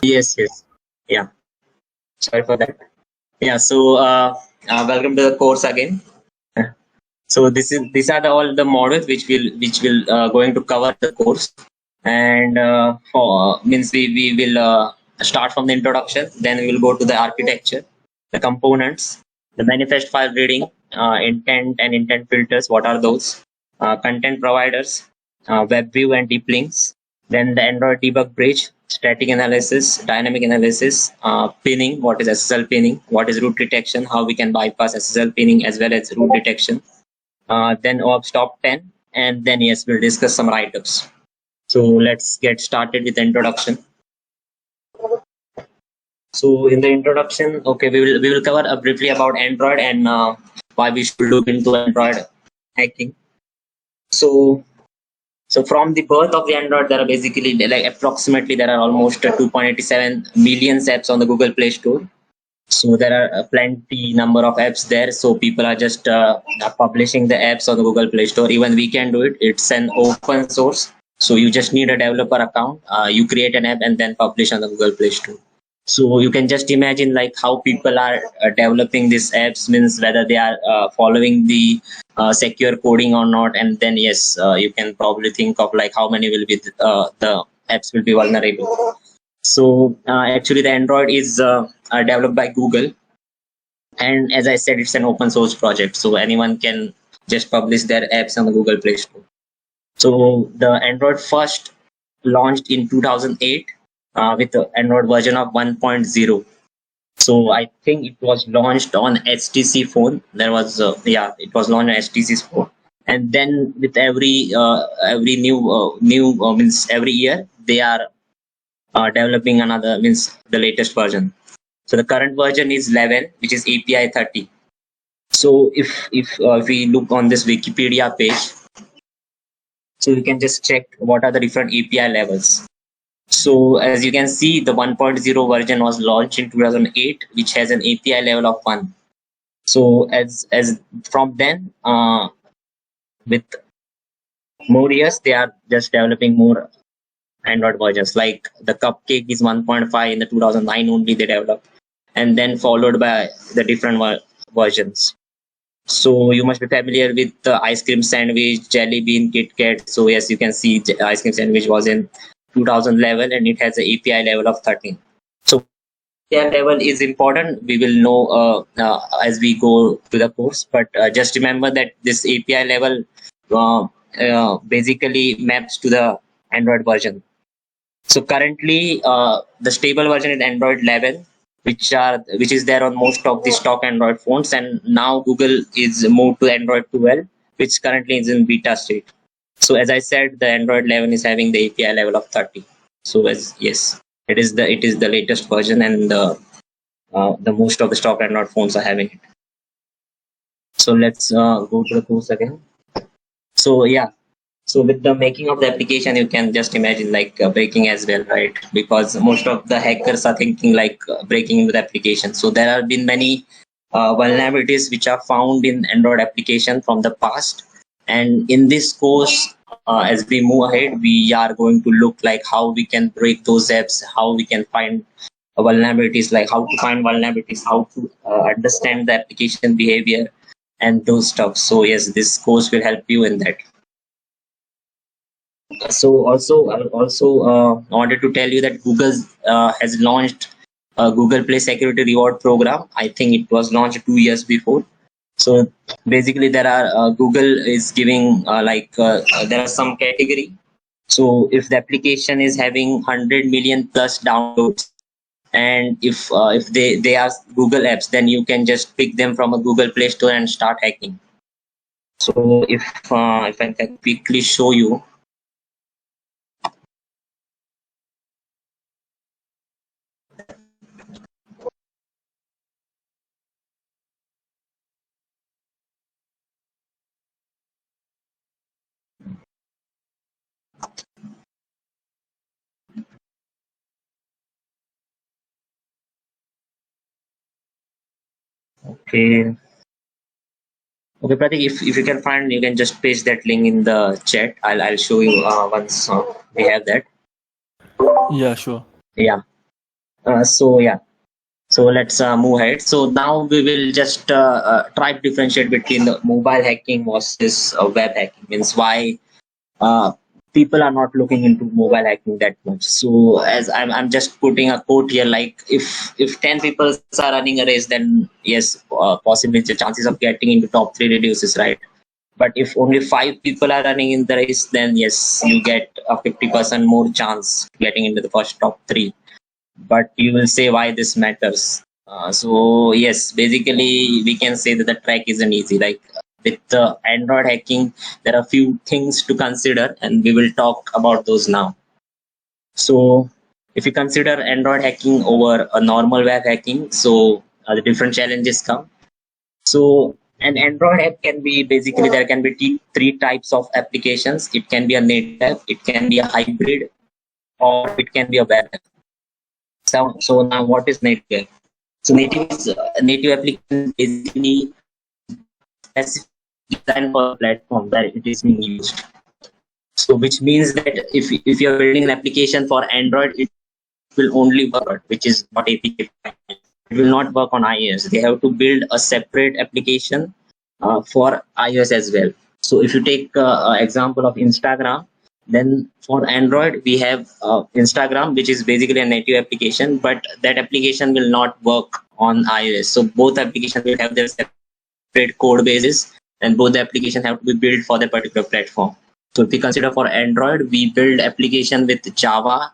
Yes, yes. Yeah. Sorry for that. Yeah. So, welcome to the course again. So these are all the models which will going to cover the course, and for means we will start from the introduction, then we will go to the architecture, the components, the manifest file reading, intent and intent filters. What are those? Content providers, web view and deep links. Then the Android debug bridge, static analysis, dynamic analysis, pinning. What is SSL pinning? What is root detection? How we can bypass SSL pinning as well as root detection, then ops top 10, and then yes, we'll discuss some write-ups. So let's get started with the introduction. So in the introduction, okay, we will cover briefly about Android and why we should look into Android hacking. So from the birth of the Android, there are basically like approximately there are almost 2.87 million apps on the Google Play Store. So there are plenty number of apps there. So people are just publishing the apps on the Google Play Store. Even we can do it. It's an open source. So you just need a developer account. You create an app and then publish on the Google Play Store. So you can just imagine like how people are developing these apps, means whether they are following the secure coding or not. And then yes, you can probably think of like how many will be the apps will be vulnerable. So actually, the Android is developed by Google, and as I said, it's an open source project, so anyone can just publish their apps on the Google Play Store. So the Android first launched in 2008 with the Android version of 1.0. So I think it was launched on HTC phone. There was it was launched on HTC's phone, and then with every new means every year they are developing another, means the latest version. So the current version is 11, which is API 30. So if we look on this Wikipedia page, so you can just check what are the different API levels. So as you can see, the 1.0 version was launched in 2008, which has an API level of 1. So as from then, with more years, they are just developing more Android versions. Like the Cupcake is 1.5 in the 2009 only they developed, and then followed by the different versions. So you must be familiar with the ice cream sandwich, Jelly Bean, Kit Kat. So yes, you can see the ice cream sandwich was in 2000 level and it has an API level of 13. So API level is important. We will know as we go to the course, but just remember that this API level basically maps to the Android version. So currently, the stable version is Android 11, which is there on most of the stock Android phones, and now Google is moved to Android 12, which currently is in beta state. So as I said, the Android 11 is having the API level of 30. So as yes, it is the latest version, and the most of the stock Android phones are having it. So let's go to the course again. So yeah, so with the making of the application, you can just imagine like breaking as well, right? Because most of the hackers are thinking like breaking into the application. So there have been many vulnerabilities which are found in Android application from the past. And in this course, as we move ahead, we are going to look like how we can break those apps, how we can find vulnerabilities, like how to find vulnerabilities, how to understand the application behavior and those stuff. So yes, this course will help you in that. So also, I also wanted to tell you that Google has launched a Google Play Security Reward Program. I think it was launched 2 years before. So basically, there are Google is giving there are some category. So if the application is having 100 million plus downloads, and if they are Google apps, then you can just pick them from a Google Play Store and start hacking. So if I can quickly show you. Okay. Okay, Pratik, if you can find, you can just paste that link in the chat. I'll show you once we have that. Yeah, sure. Yeah. So yeah, so let's move ahead. So now we will just try to differentiate between the mobile hacking versus web hacking. Means why uh, people are not looking into mobile hacking that much. So as I'm just putting a quote here, like if 10 people are running a race, then yes, possibly the chances of getting into top three reduces, right? But if only 5 people are running in the race, then yes, you get a 50% more chance getting into the first top three. But you will say why this matters. So yes, basically we can say that the track isn't easy. Like with Android hacking, there are few things to consider, and we will talk about those now. So if you consider Android hacking over a normal web hacking, so the different challenges come. So an Android app can be basically there can be three types of applications. It can be a native app, it can be a hybrid, or it can be a web app. So now what is native app? So native application is basically specific design for a platform where it is being used. So which means that if you're building an application for Android, it will only work, which is not APK. It will not work on iOS. They have to build a separate application for iOS as well. So if you take example of Instagram, then for Android we have Instagram, which is basically a native application, but that application will not work on iOS. So both applications will have their separate code bases, and both the application have to be built for the particular platform. So if we consider for Android, we build application with Java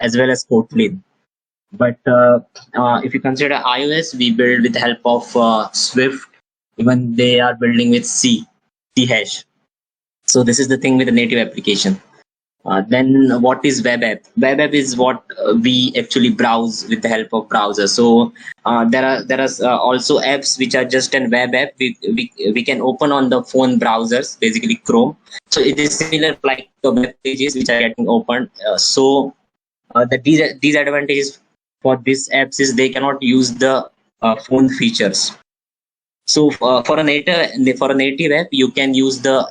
as well as Kotlin. But if you consider iOS, we build with the help of Swift. Even they are building with C hash. So this is the thing with the native application. Then what is web app? Web app is what we actually browse with the help of browser. So there are also apps which are just an web app. We can open on the phone browsers, basically Chrome. So it is similar like the web pages which are getting opened. The disadvantages for these apps is they cannot use the phone features. So for a native app, you can use the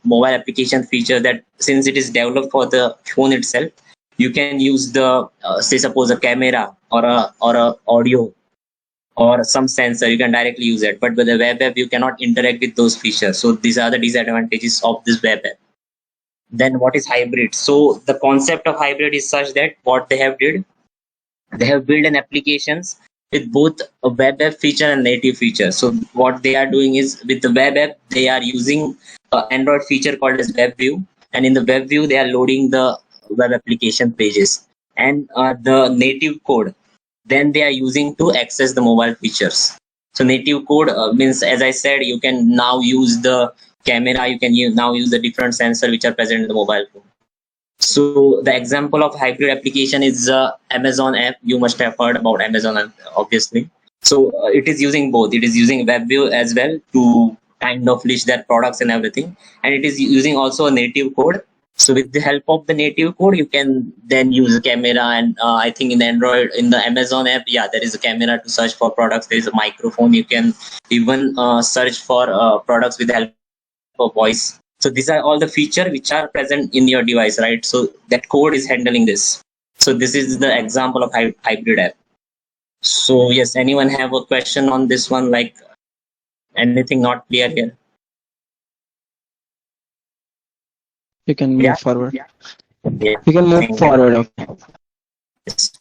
mobile application feature that since it is developed for the phone itself, you can use the say suppose a camera or a audio or some sensor. You can directly use it. But with a web app, you cannot interact with those features. So these are the disadvantages of this web app. Then what is hybrid? So the concept of hybrid is such that what they have built an applications with both a web app feature and native feature. So what they are doing is with the web app, they are using an Android feature called as web view, and in the web view, they are loading the web application pages and the native code. Then they are using to access the mobile features. So native code means, as I said, you can now use the camera. You can now use the different sensor which are present in the mobile phone. So the example of hybrid application is Amazon app. You must have heard about Amazon app, obviously. So it is using both. It is using WebView as well to kind of list their products and everything, and it is using also a native code. So with the help of the native code, you can then use a camera, and I think in Android, in the Amazon app, yeah, there is a camera to search for products. There is a microphone. You can even search for products with the help of voice. So these are all the features which are present in your device, right? So that code is handling this. So this is the example of hybrid app. So yes, anyone have a question on this one? Like anything not clear here? You can Yeah. move forward. Yeah. Yeah. You can move forward. Okay. Yes.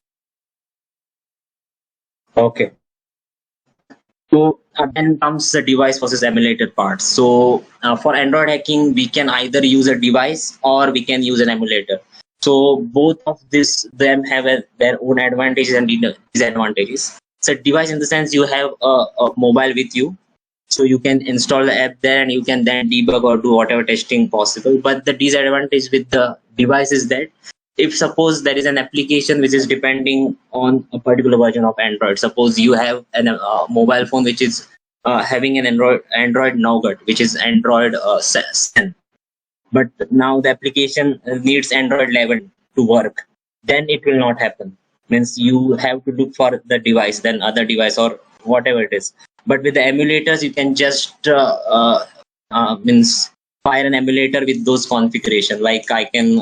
Okay. So then comes the device versus emulator part. So for Android hacking, we can either use a device or we can use an emulator. So both of them have their own advantages and disadvantages. So device in the sense you have a mobile with you, so you can install the app there and you can then debug or do whatever testing possible. But the disadvantage with the device is that if suppose there is an application which is depending on a particular version of Android, suppose you have a mobile phone which is having an Android Nougat, which is Android 7, but now the application needs Android 11 to work, then it will not happen. Means you have to look for the device, then other device or whatever it is. But with the emulators, you can just means fire an emulator with those configuration. Like I can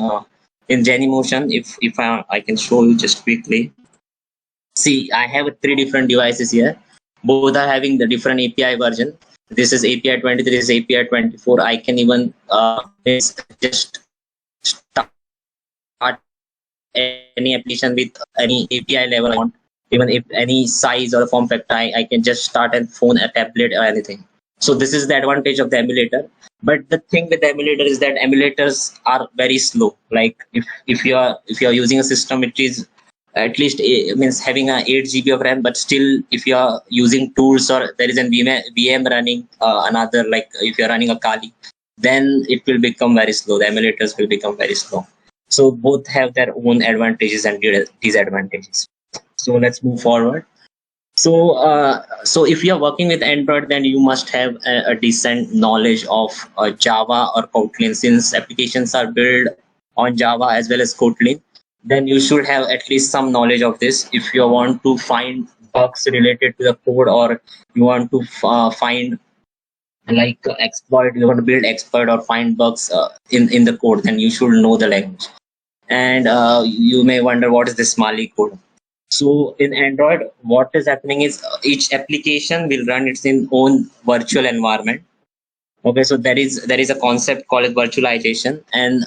in Genymotion, if I can show you just quickly. see, I have three different devices here. Both are having the different API version. This is API 23, this is API 24. I can even just start any application with any API level I want. Even if any size or form factor, I can just start a phone, a tablet, or anything. So this is the advantage of the emulator. But the thing with the emulator is that emulators are very slow. Like if you are using a system which is at least means having a 8 GB of RAM, but still if you are using tools or there is a VM running another, like if you are running a Kali, then it will become very slow. The emulators will become very slow. So both have their own advantages and disadvantages. So let's move forward. So if you are working with Android, then you must have a decent knowledge of Java or Kotlin. Since applications are built on Java as well as Kotlin, then you should have at least some knowledge of this. If you want to find bugs related to the code, or you want to find like exploit, you want to build exploit or find bugs in the code, then you should know the language. And you may wonder, what is this Mali code? So in Android, what is happening is each application will run its own virtual environment. Okay, so there is a concept called virtualization, and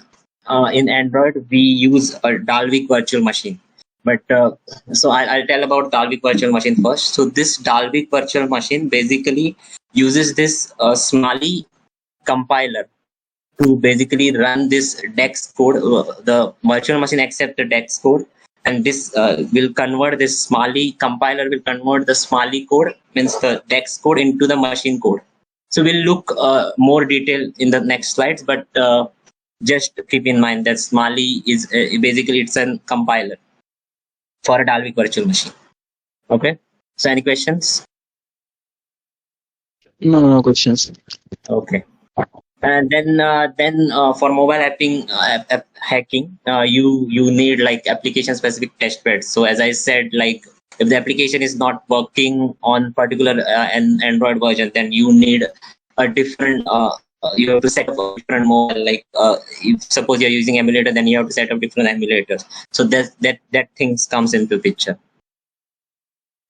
in Android we use a Dalvik virtual machine. But so I'll tell about Dalvik virtual machine first. So this Dalvik virtual machine basically uses this Smali compiler to basically run this DEX code. The virtual machine accepts the DEX code, and this will convert this Smali compiler will convert the Smali code, means the DEX code, into the machine code. So we'll look more detail in the next slides, but just keep in mind that Smali is basically it's a compiler for a Dalvik virtual machine. Okay. So any questions? No questions. Okay. And then for mobile hacking, you need like application specific test beds. So as I said, like if the application is not working on particular an Android version, then you need a different you have to set up a different mobile. Like if suppose you're using emulator, then you have to set up different emulators. So that things comes into picture.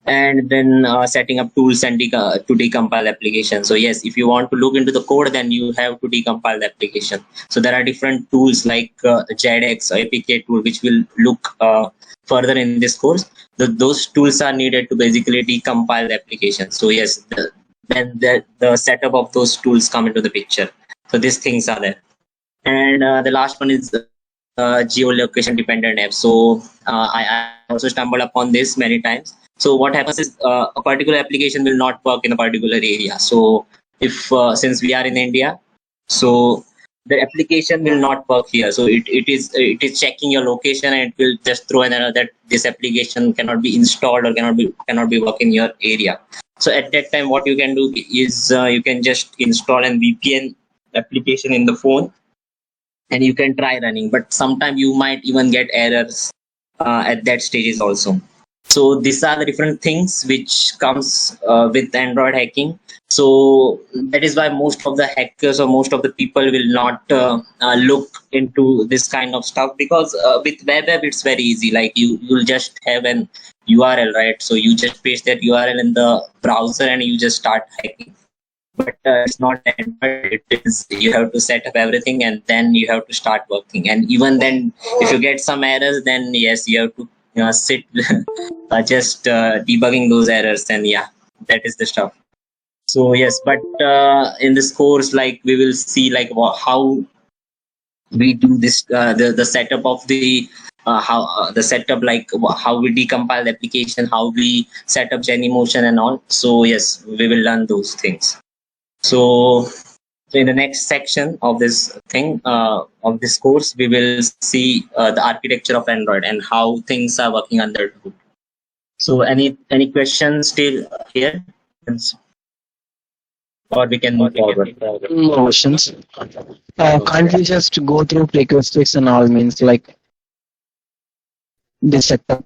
And then setting up tools and to decompile application. So yes, if you want to look into the code, then you have to decompile the application. So there are different tools like JEDEX or APK tool, which will look further in this course. Those tools are needed to basically decompile the application. So yes, then the setup of those tools come into the picture. So these things are there. And the last one is geolocation dependent app. So I also stumbled upon this many times. So what happens is a particular application will not work in a particular area. So if since we are in India, so the application will not work here. So it is checking your location, and it will just throw an error that this application cannot be installed or cannot be work in your area. So at that time, what you can do is you can just install an VPN application in the phone, and you can try running. But sometimes you might even get errors at that stages also. So these are the different things which comes with Android hacking. So that is why most of the hackers or most of the people will not look into this kind of stuff, because with web it's very easy. Like you'll just have an URL, right? So you just paste that URL in the browser and you just start hacking. But it's not Android. It is, you have to set up everything and then you have to start working. And even then, if you get some errors, then yes, you have to sit just debugging those errors, and yeah, that is the stuff. So yes, but in this course, like we will see like how we do this, the setup of the how the setup, like how we decompile the application, how we set up Genymotion and all. So yes, we will learn those things. So in the next section of this thing, of this course, we will see the architecture of Android and how things are working under the hood. So any questions still here? Or we can move forward. No questions. Can't we just go through prerequisites and all, means like the setup?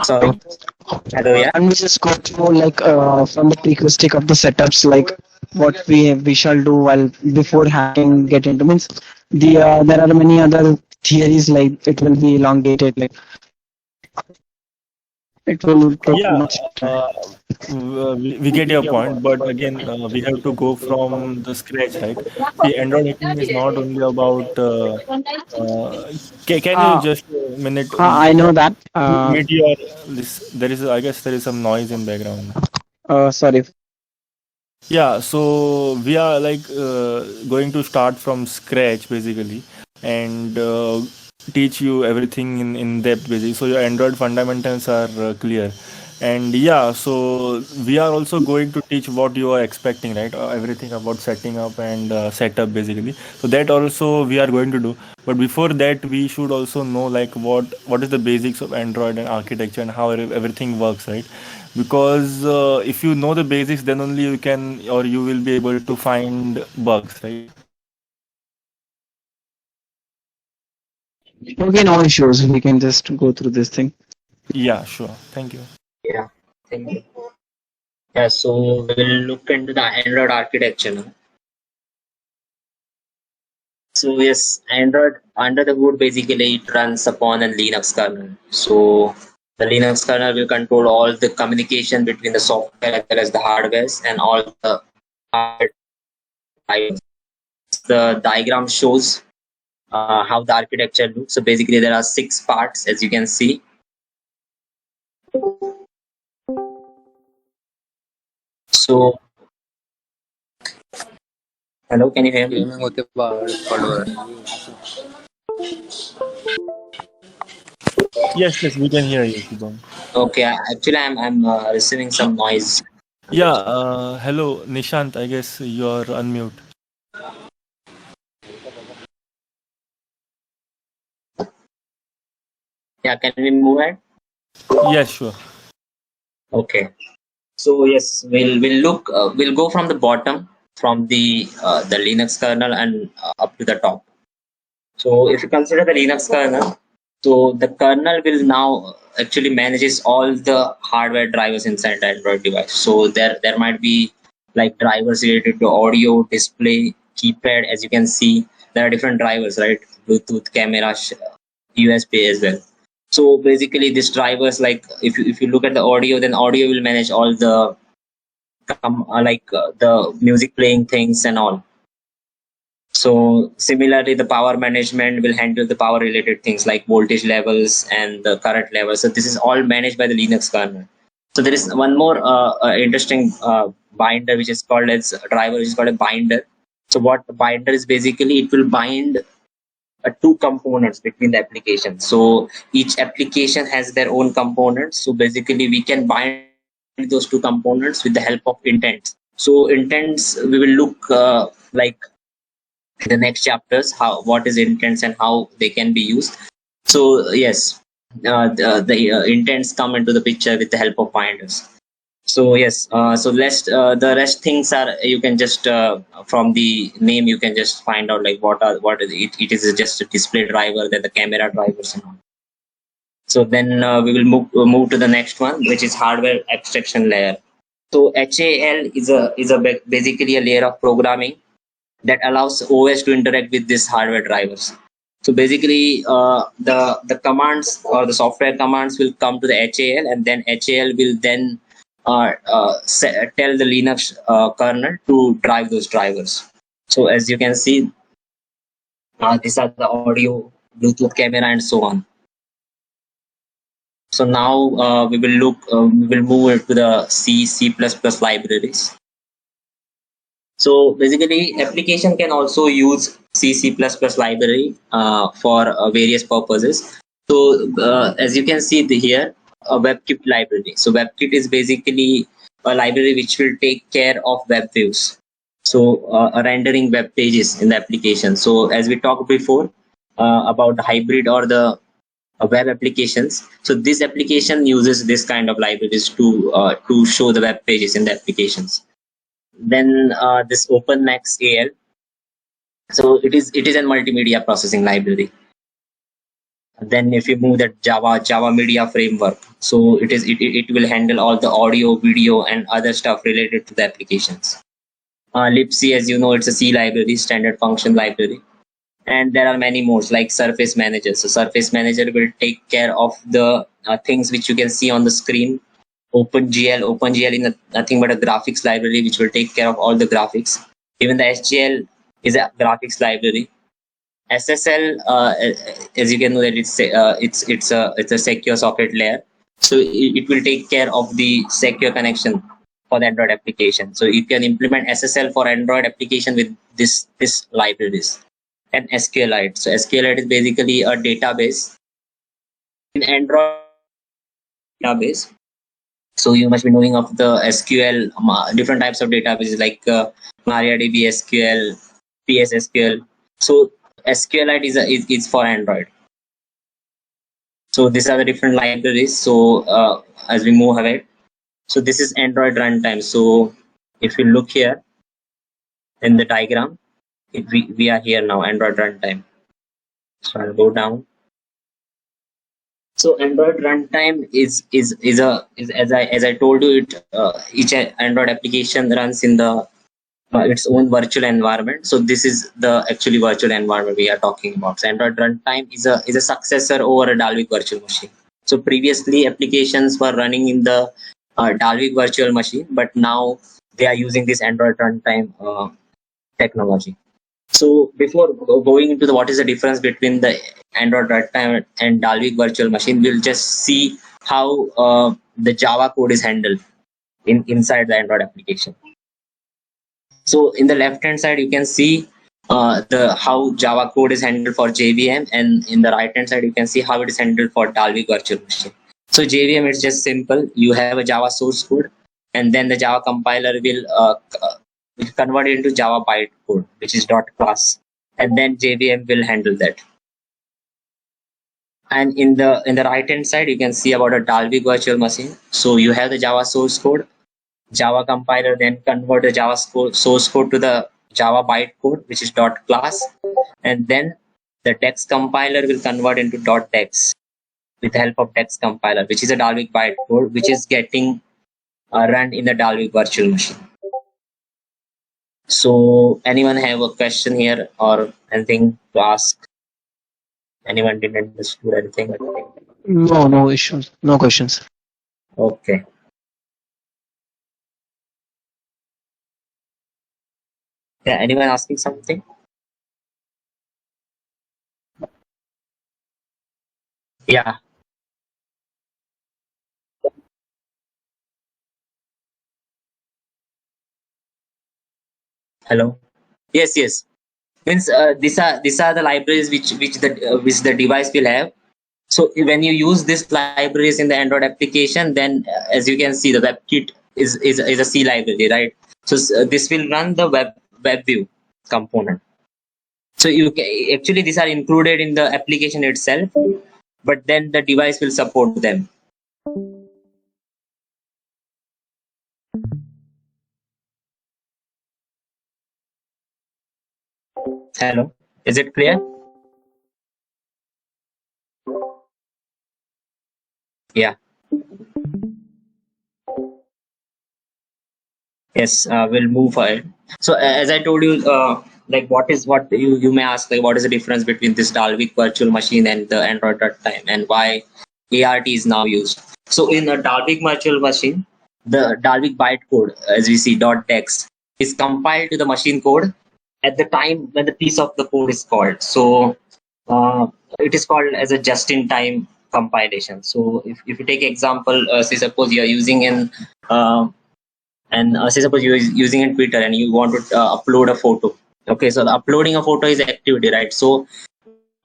Sorry. Hello, yeah. And we just go through like from the prerequisite of the setups, like what we shall do while before hacking get into, means there are many other theories, like it will be elongated, like It will take Yeah, much time. we get your point, but again, we have to go from the scratch, right? See, Android hacking is not only about. Can you Uh, just a minute I know that. mute your this? There is, I guess, there is some noise in background. Sorry. Yeah, so we are like going to start from scratch basically, and teach you everything in depth basically. So your Android fundamentals are clear, and yeah, so we are also going to teach what you are expecting, right? Everything about setting up and setup basically. So that also we are going to do. But before that, we should also know like what is the basics of Android and architecture and how everything works, right? Because if you know the basics, then only you can or you will be able to find bugs, right? Okay, no issues. We can just go through this thing. Yeah, sure. Thank you. Yeah, thank you. Yeah, so we will look into the Android architecture now. So yes, Android under the hood basically it runs upon a Linux kernel. So the Linux kernel will control all the communication between the software as well as the hardwares and all the hardware drivers. The diagram shows how the architecture looks. So basically there are 6 parts as you can see. So hello, can you hear me? Gaming होते पड़ो Yes, yes, we can hear you, Shubham. Okay, actually I'm receiving some noise. Yeah, hello, Nishant. I guess you're unmute. Yeah, can we move ahead? Yes, sure. Okay. So yes, we'll go from the bottom from the Linux kernel and up to the top. So if you consider the Linux kernel, so the kernel will now actually manages all the hardware drivers inside the Android device. So there might be like drivers related to audio, display, keypad. As you can see, there are different drivers, right? Bluetooth, camera, USB as well. So basically, these drivers, like if you look at the audio, then audio will manage all the the music playing things and all. So similarly, the power management will handle the power related things like voltage levels and the current levels. So this is all managed by the Linux kernel. So there is one more interesting binder which is called as a driver, which is called a binder. So what the binder is basically, it will bind 2 components between the applications. So each application has their own components. So basically, we can bind those 2 components with the help of intents. So intents we will look like in the next chapters how what is intents and how they can be used. So yes, the intents come into the picture with the help of binders. So yes, so the rest things are, you can just from the name you can just find out like what is it. It is just a display driver, then the camera drivers and all. So then we will move to the next one, which is hardware abstraction layer. So HAL is basically a layer of programming that allows OS to interact with these hardware drivers. So basically, the commands or the software commands will come to the HAL, and then HAL will then tell the Linux kernel to drive those drivers. So as you can see, these are the audio, Bluetooth, camera, and so on. So now we will move to the C++ libraries. So basically, application can also use C++ library for various purposes. So as you can see here, a WebKit library. So WebKit is basically a library which will take care of web views. So rendering web pages in the application. So as we talked before about the hybrid or the web applications. So this application uses this kind of libraries to show the web pages in the applications. Then this OpenMax AL. So it is a multimedia processing library. Then if you move that Java Media Framework, so it will handle all the audio, video, and other stuff related to the applications. libc, as you know, it's a C library, standard function library. and there are many more like Surface Manager. So Surface Manager will take care of the things which you can see on the screen. OpenGL is nothing but a graphics library which will take care of all the graphics. Even the SGL is a graphics library. SSL, as you can know, that it's a secure socket layer. So it will take care of the secure connection for the Android application. So you can implement SSL for Android application with this libraries. And SQLite. So SQLite is basically a database in Android database. So you must be knowing of the SQL, different types of databases like MariaDB SQL, PSSQL. So SQLite is for Android. So these are the different libraries. So as we move ahead, so this is Android runtime. So if you look here in the diagram, we are here now, Android runtime. So I'll go down. So Android runtime is as I told you, each Android application runs in the its own virtual environment. So this is the actually virtual environment we are talking about. So Android runtime is a successor over a Dalvik virtual machine. So previously applications were running in the Dalvik virtual machine, but now they are using this Android runtime technology. So before going into what is the difference between the Android runtime and Dalvik virtual machine, we'll just see how the Java code is handled inside the Android application. So in the left hand side, you can see how Java code is handled for JVM, and in the right hand side, you can see how it is handled for Dalvik virtual machine. So JVM is just simple. You have a Java source code, and then the Java compiler will convert it into Java bytecode, which is .class, and then JVM will handle that. And in the right hand side, you can see about a Dalvik virtual machine. So you have the Java source code, Java compiler then convert the Java source code to the Java bytecode, which is .class, and then the Dex compiler will convert into .dex with the help of Dex compiler, which is a Dalvik bytecode, which is getting run in the Dalvik virtual machine. So anyone have a question here or anything to ask? Anyone didn't understand anything? No issues, no questions. Okay. Yeah, anyone asking something? Yeah. Hello. Yes. Means these are the libraries which the device will have. So when you use these libraries in the Android application, then as you can see, the WebKit is a C library, right? So this will run the WebView component. So actually these are included in the application itself, but then the device will support them. Hello, is it clear? Yeah. Yes, we'll move ahead. So as I told you, like what you may ask, like what is the difference between this Dalvik virtual machine and the Android runtime, and why ART is now used. So in a Dalvik virtual machine, the Dalvik bytecode, as we see .dex, is compiled to the machine code at the time when the piece of the code is called. So it is called as a just-in-time compilation. So if you take example, say suppose you are using say suppose you are using in Twitter and you want to upload a photo. Okay, so uploading a photo is activity, right? So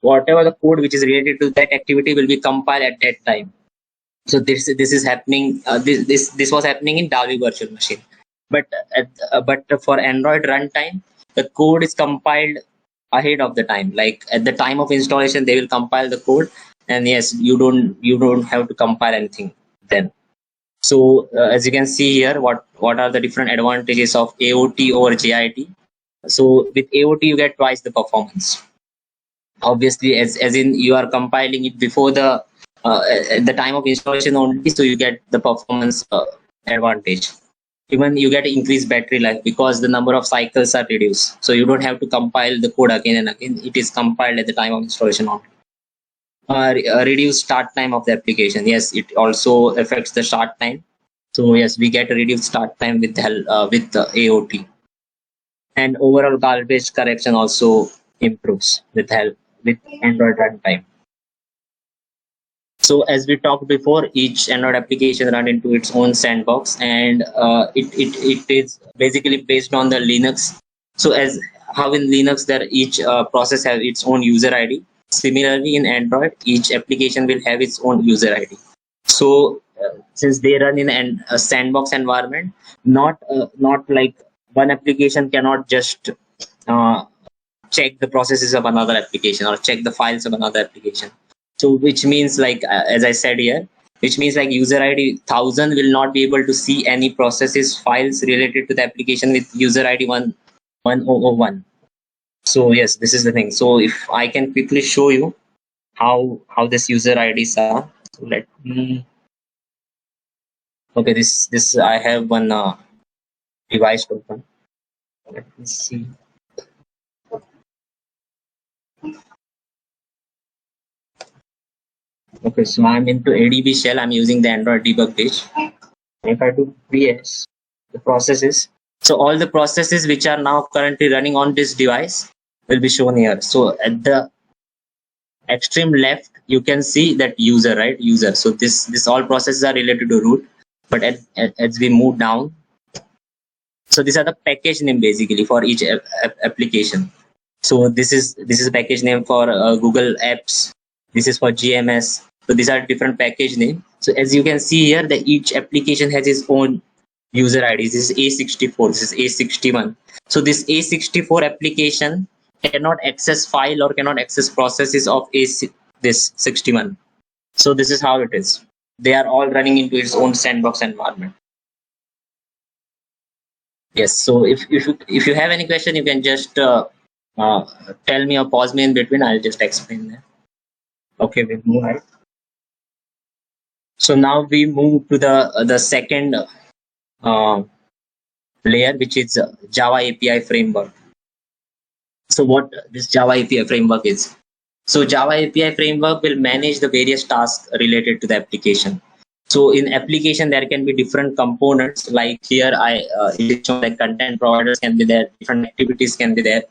whatever the code which is related to that activity will be compiled at that time. So this is happening. This was happening in Dalvik virtual machine, but for Android runtime, the code is compiled ahead of the time. Like at the time of installation, they will compile the code, and yes, you don't have to compile anything then. So as you can see here, what are the different advantages of AOT over JIT? So with AOT, you get twice the performance. Obviously, as in you are compiling it before the at the time of installation only, so you get the performance advantage. even you get increased battery life because the number of cycles are reduced. So you don't have to compile the code again and again. It is compiled at the time of installation only. Reduced start time of the application. Yes, it also affects the start time. So yes, we get a reduced start time with the AOT. And overall garbage correction also improves with Android runtime. So as we talked before, each Android application run into its own sandbox, and it is basically based on the Linux. So as how in Linux that each process has its own user ID. Similarly in Android, each application will have its own user ID. So since they run in a sandbox environment, not like one application cannot just check the processes of another application or check the files of another application. So which means like as I said here, which means like user ID 1000 will not be able to see any processes files related to the application with user ID 1001. So yes, this is the thing. So if I can quickly show you how this user IDs are. So let me. Okay, this I have one device open. Let me see. Okay, so I'm into ADB shell. I'm using the Android debug page. If I do PS, the processes. So all the processes which are now currently running on this device will be shown here. So at the extreme left, you can see that user, right? User. So this all processes are related to root. But as we move down, so these are the package name basically for each application. So this is a package name for Google Apps. This is for GMS. So these are different package name. So as you can see here, that each application has its own user ID. This is A64. This is A61. So this A64 application cannot access file or cannot access processes of this 61. So this is how it is. They are all running into its own sandbox environment. Yes. So if you have any question, you can just tell me or pause me in between. I'll just explain that. Okay, we move right. So now we move to the second layer, which is Java API framework. So what this Java API framework is? So Java API framework will manage the various tasks related to the application. So in application, there can be different components. Like here, it is shown like content providers can be there, different activities can be there.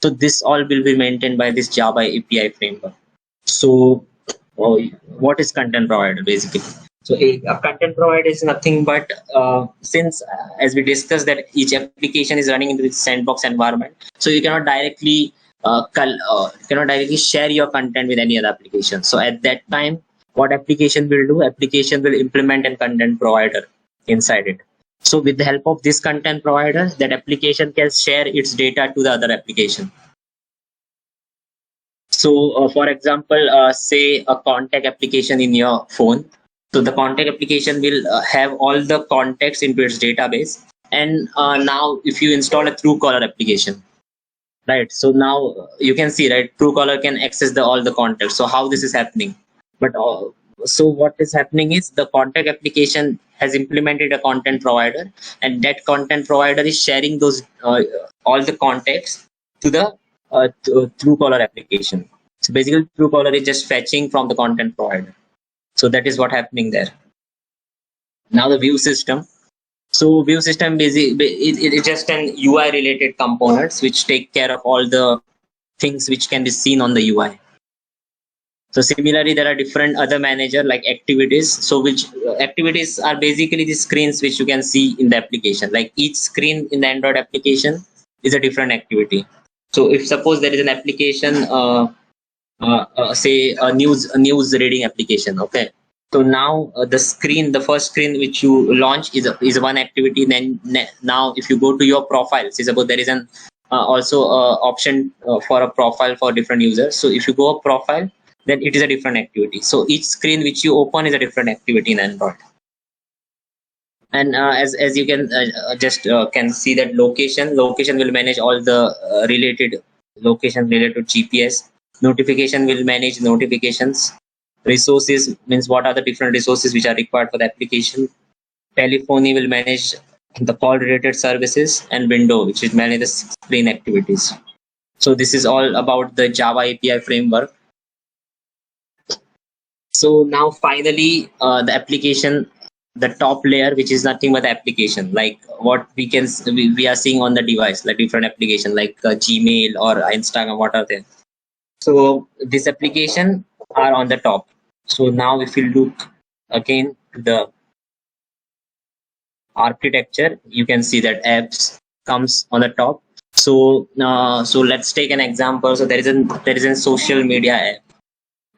So this all will be maintained by this Java API framework. So what is content provider basically? So a content provider is nothing but since as we discussed that each application is running into its sandbox environment, so you cannot directly share your content with any other application. So at that time, what application will do? Application will implement a content provider inside it. So with the help of this content provider, that application can share its data to the other application. So for example, say a contact application in your phone. So the contact application will have all the contacts into its database. And now if you install a Truecaller application, right? So now you can see, right, Truecaller can access all the contacts. So how this is happening? But so what is happening is the contact application has implemented a content provider, and that content provider is sharing those all the contacts to the Truecaller application. So basically, Truecaller is just fetching from the content provider. So that is what happening there. Now the view system. So view system basically it is just an UI related components which take care of all the things which can be seen on the UI. So similarly, there are different other manager like activities. So which activities are basically the screens which you can see in the application. Like each screen in the Android application is a different activity. So if suppose there is an application, say a news reading application, okay. So now the first screen which you launch is one activity. Then now if you go to your profile, say suppose there is an also option for a profile for different users. So if you go a profile, then it is a different activity. So each screen which you open is a different activity in Android. And as you can can see that location will manage all the related location related to GPS. Notification will manage notifications. Resources means what are the different resources which are required for the application. Telephony will manage the call related services, and window, which is mainly the screen activities. So this is all about the Java API framework. So now finally, the application, the top layer, which is nothing but the application, like what we are seeing on the device, like different application like Gmail or Instagram, what are there. So this application are on the top. So now if you look again to the architecture, you can see that apps comes on the top. So so let's take an example. So there is a social media app.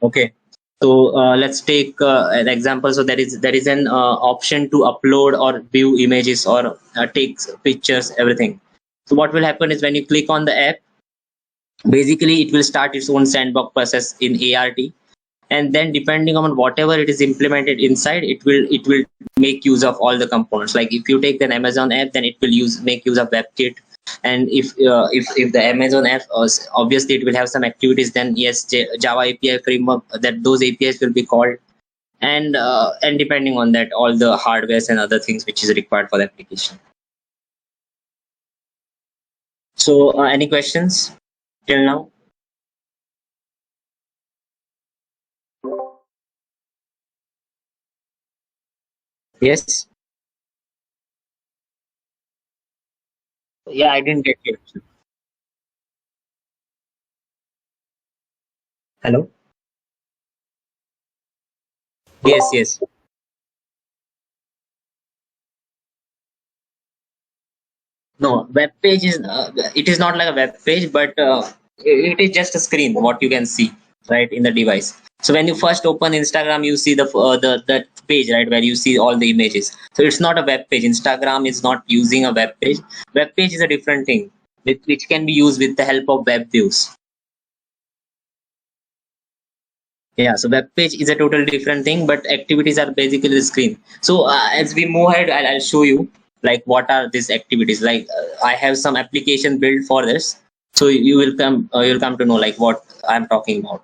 Okay. So let's take an example. So there is an option to upload or view images or take pictures, everything. So what will happen is when you click on the app, basically it will start its own sandbox process in ART, and then depending on whatever it is implemented inside, it will make use of all the components. Like if you take an Amazon app, then it will make use of WebKit. And if the Amazon app, obviously it will have some activities, then yes, Java API framework, that those APIs will be called. And depending on that, all the hardwares and other things which is required for the application. So any questions till now? Yes. Yeah, I didn't get you. Hello. Yes, yes. No, web page is it is not like a web page, but it is just a screen what you can see right in the device. So when you first open Instagram, you see the page, right, where you see all the images. So it's not a web page. Instagram is not using a web page. Web page is a different thing, which can be used with the help of web views. Yeah, so web page is a totally different thing, but activities are basically the screen. So as we move ahead, I'll show you like what are these activities. Like I have some application built for this, so you'll come to know like what I'm talking about.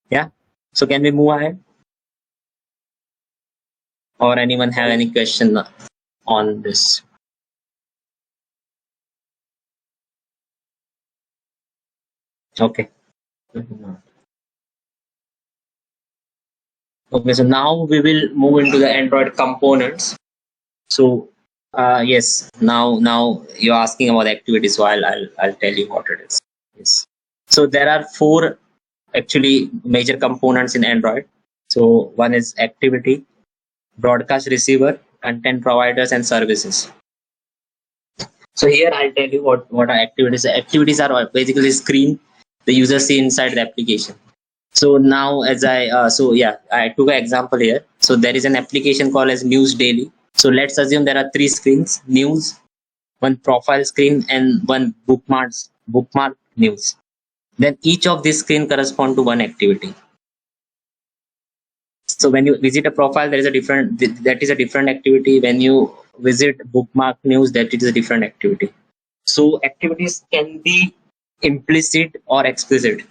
Yeah. So can we move ahead, or anyone have any question on this? Okay. Okay. So now we will move into the Android components. So yes, now you're asking about activities, so I'll tell you what it is. Yes. So there are four actually major components in Android. So one is activity, broadcast receiver, content providers, and services. So here I'll tell you what are activities. Activities are basically screen the user see inside the application. So now as I took an example here. So there is an application called as News Daily. So let's assume there are three screens: news, one profile screen, and one bookmark news. Then each of these screen correspond to one activity. So when you visit a profile, there is a that is a different activity. When you visit bookmark news, that is a different activity. So activities can be implicit or explicit.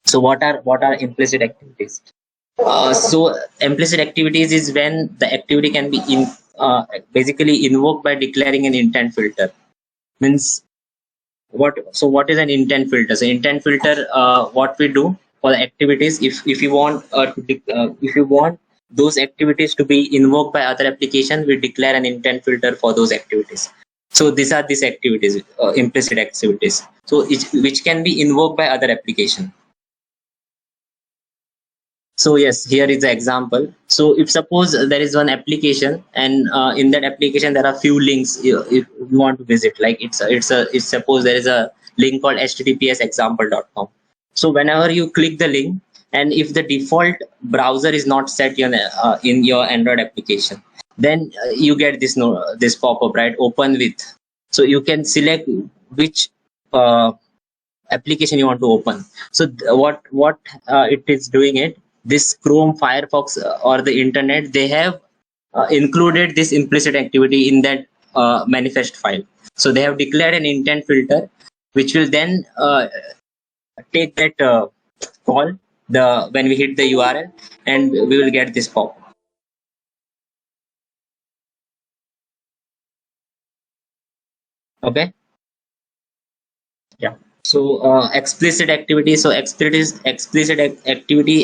So what are implicit activities? So implicit activities is when the activity can be basically invoked by declaring an intent filter. Means what is an intent filter? So intent filter, what we do for the activities, if you want if you want those activities to be invoked by other application, we declare an intent filter for those activities. So these are these activities, implicit activities, so which can be invoked by other application. So yes, here is the example. So if suppose there is one application, and in that application there are few links if you want to visit. Like it's suppose there is a link called https://example.com. So whenever you click the link, and if the default browser is not set in your Android application, then you get this pop-up, right? Open with. So you can select which application you want to open. So what it is doing it, this Chrome, Firefox, or the internet, they have included this implicit activity in that manifest file. So they have declared an intent filter, which will then take that call when we hit the URL, and we will get this pop. Okay. Yeah. So explicit activity. So activity,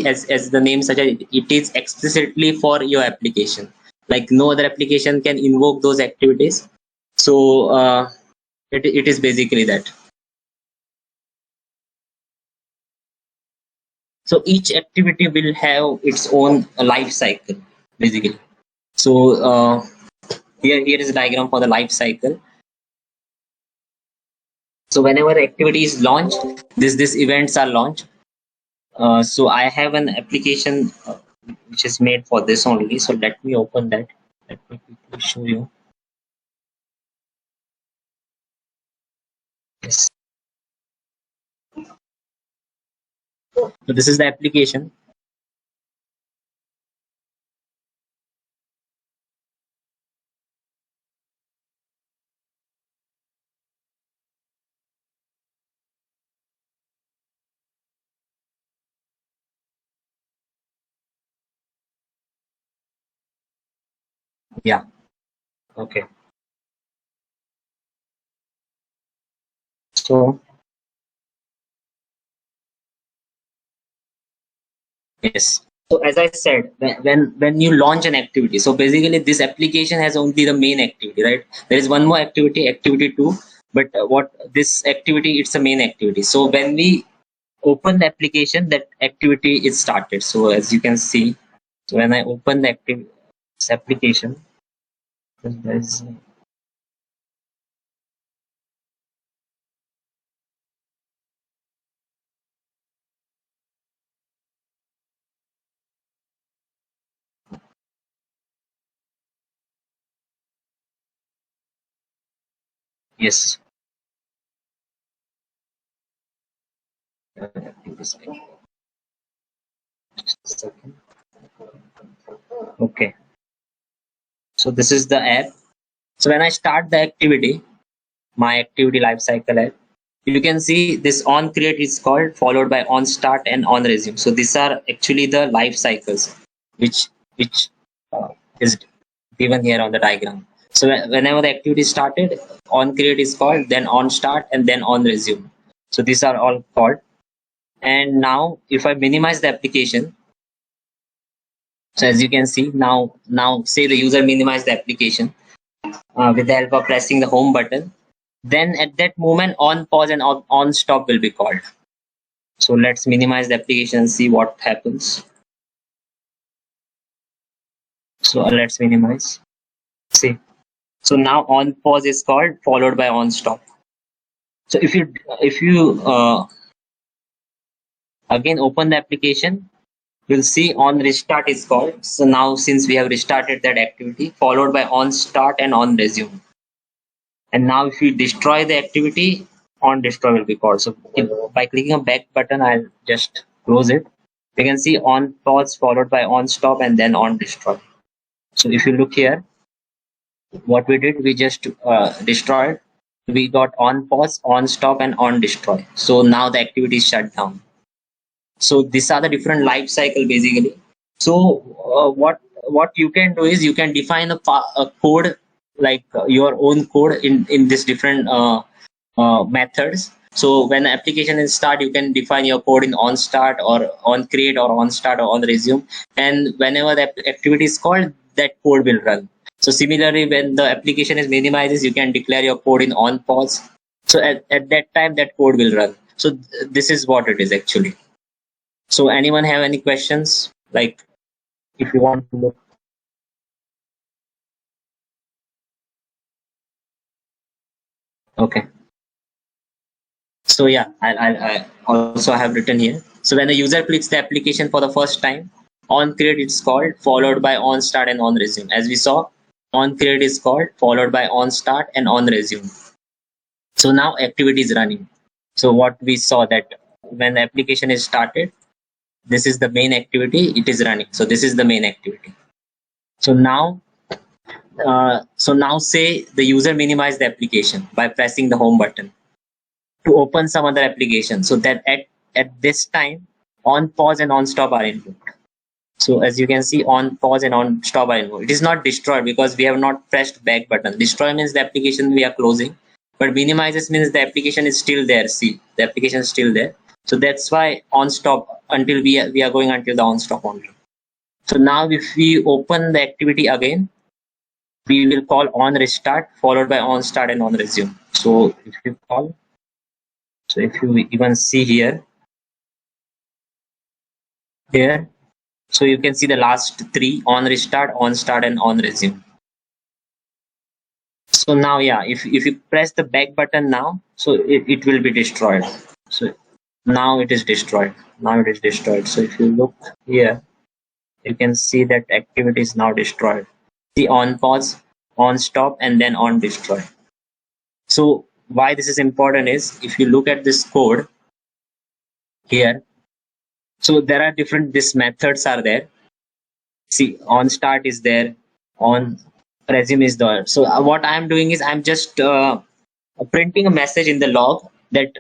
as the name suggests, it is explicitly for your application. Like no other application can invoke those activities. So it is basically that. So each activity will have its own life cycle, basically. So here is a diagram for the life cycle. So whenever activity is launched, this events are launched. So I have an application which is made for this only. So let me open that. Let me quickly show you. Yes. So this is the application. Yeah. Okay. So yes. So as I said, when you launch an activity, so basically this application has only the main activity, right? There is one more activity, activity two, but what this activity, it's a main activity. So when we open the application, that activity is started. So as you can see, so when I open the this application, there is yes. Just a second. Okay. So this is the app. So when I start the activity, my activity lifecycle app, you can see this on create is called, followed by on start and on resume. So these are actually the life cycles which uh, is given here on the diagram. So whenever the activity started, on create is called, then on start, and then on resume. So these are all called. And now if I minimize the application, so as you can see now say the user minimize the application with the help of pressing the home button, then at that moment on pause and on stop will be called. So let's minimize the application and see what happens. So let's minimize. See. So now on pause is called, followed by on stop. So if you again open the application, you'll see on restart is called. So now since we have restarted that activity, followed by on start and on resume. And now if you destroy the activity, on destroy will be called. So by clicking a back button, I'll just close it. You can see on pause followed by on stop and then on destroy. So if you look here, what we did, we just destroyed. We got on pause, on stop, and on destroy. So now the activity is shut down. So these are the different life cycle basically. So what you can do is you can define a code, like your own code in this different methods. So when the application is start, you can define your code in on start or on create or on start or on resume, and whenever the activity is called, that code will run. So similarly, when the application is minimizes, you can declare your code in on pause. So at that time, that code will run. So this is what it is actually. So anyone have any questions? Like if you want to look. Okay. So yeah, I also have written here. So when the user clicks the application for the first time, on create is called, followed by on start and on resume. As we saw, on create is called, followed by on start and on resume. So now activity is running. So what we saw, that when the application is started, this is the main activity, it is running. So this is the main activity. So now say the user minimize the application by pressing the home button to open some other application, so that at this time on pause and on stop are invoked. So as you can see, on pause and on stop are invoked. It is not destroyed because we have not pressed back button. Destroy means the application we are closing, but minimizes means the application is still there. See, the application is still there. So that's why on stop until we are going until the on stop only. So now if we open the activity again, we will call on restart followed by on start and on resume. So if you call, so if you even see here, so you can see the last three: on restart, on start, and on resume. So now, yeah, if you press the back button now, so it will be destroyed. So now it is destroyed. So if you look here, you can see that activity is now destroyed. See, on pause, on stop, and then on destroy. So why this is important is, if you look at this code here, so there are different, these methods are there. See, on start is there, on resume is there. So what I'm doing is I'm just printing a message in the log that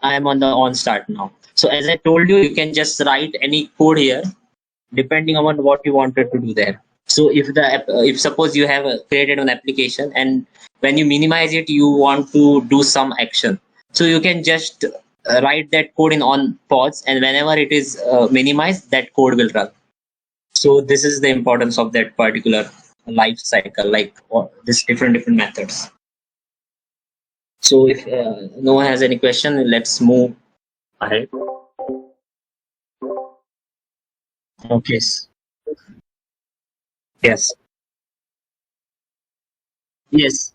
I am on the on start now. So as I told you, you can just write any code here depending on what you wanted to do there. So if suppose you have created an application and when you minimize it, you want to do some action. So you can just write that code in on pause, and whenever it is minimized, that code will run. So this is the importance of that particular life cycle, like this different methods. So if no one has any question, let's move ahead. Okay. Yes. Yes.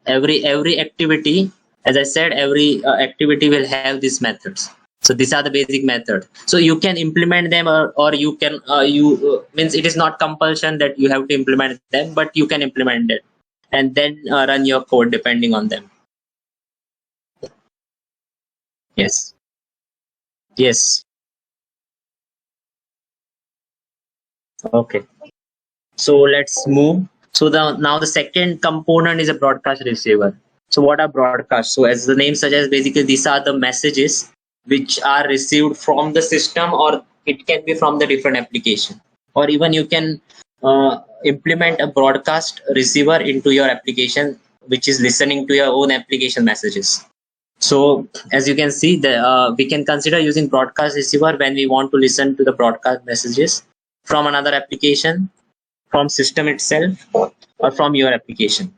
Every activity, as I said, every activity will have these methods. So these are the basic methods. So you can implement them, or you can means it is not compulsion that you have to implement them, but you can implement it and then run your code depending on them. Yes. Okay. So let's move. So now the second component is a broadcast receiver. So what are broadcasts? So as the name suggests, basically these are the messages which are received from the system, or it can be from the different application, or even you can implement a broadcast receiver into your application, which is listening to your own application messages. So as you can see, we can consider using broadcast receiver when we want to listen to the broadcast messages from another application, from system itself, or from your application.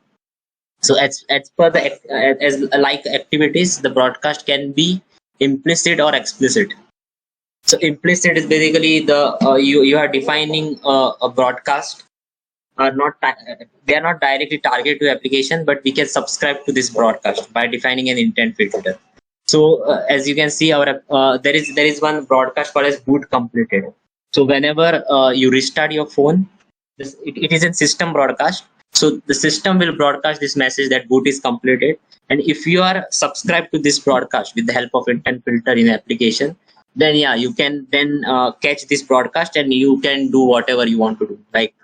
So as per the as like activities, the broadcast can be implicit or explicit. So implicit is basically the you are defining a broadcast, are not they are not directly targeted to application, but we can subscribe to this broadcast by defining an intent filter. So as you can see, our there is one broadcast called as boot completed. So whenever you restart your phone, it is a system broadcast. So the system will broadcast this message that boot is completed. And if you are subscribed to this broadcast with the help of intent filter in application, then yeah, you can then catch this broadcast and you can do whatever you want to do. Like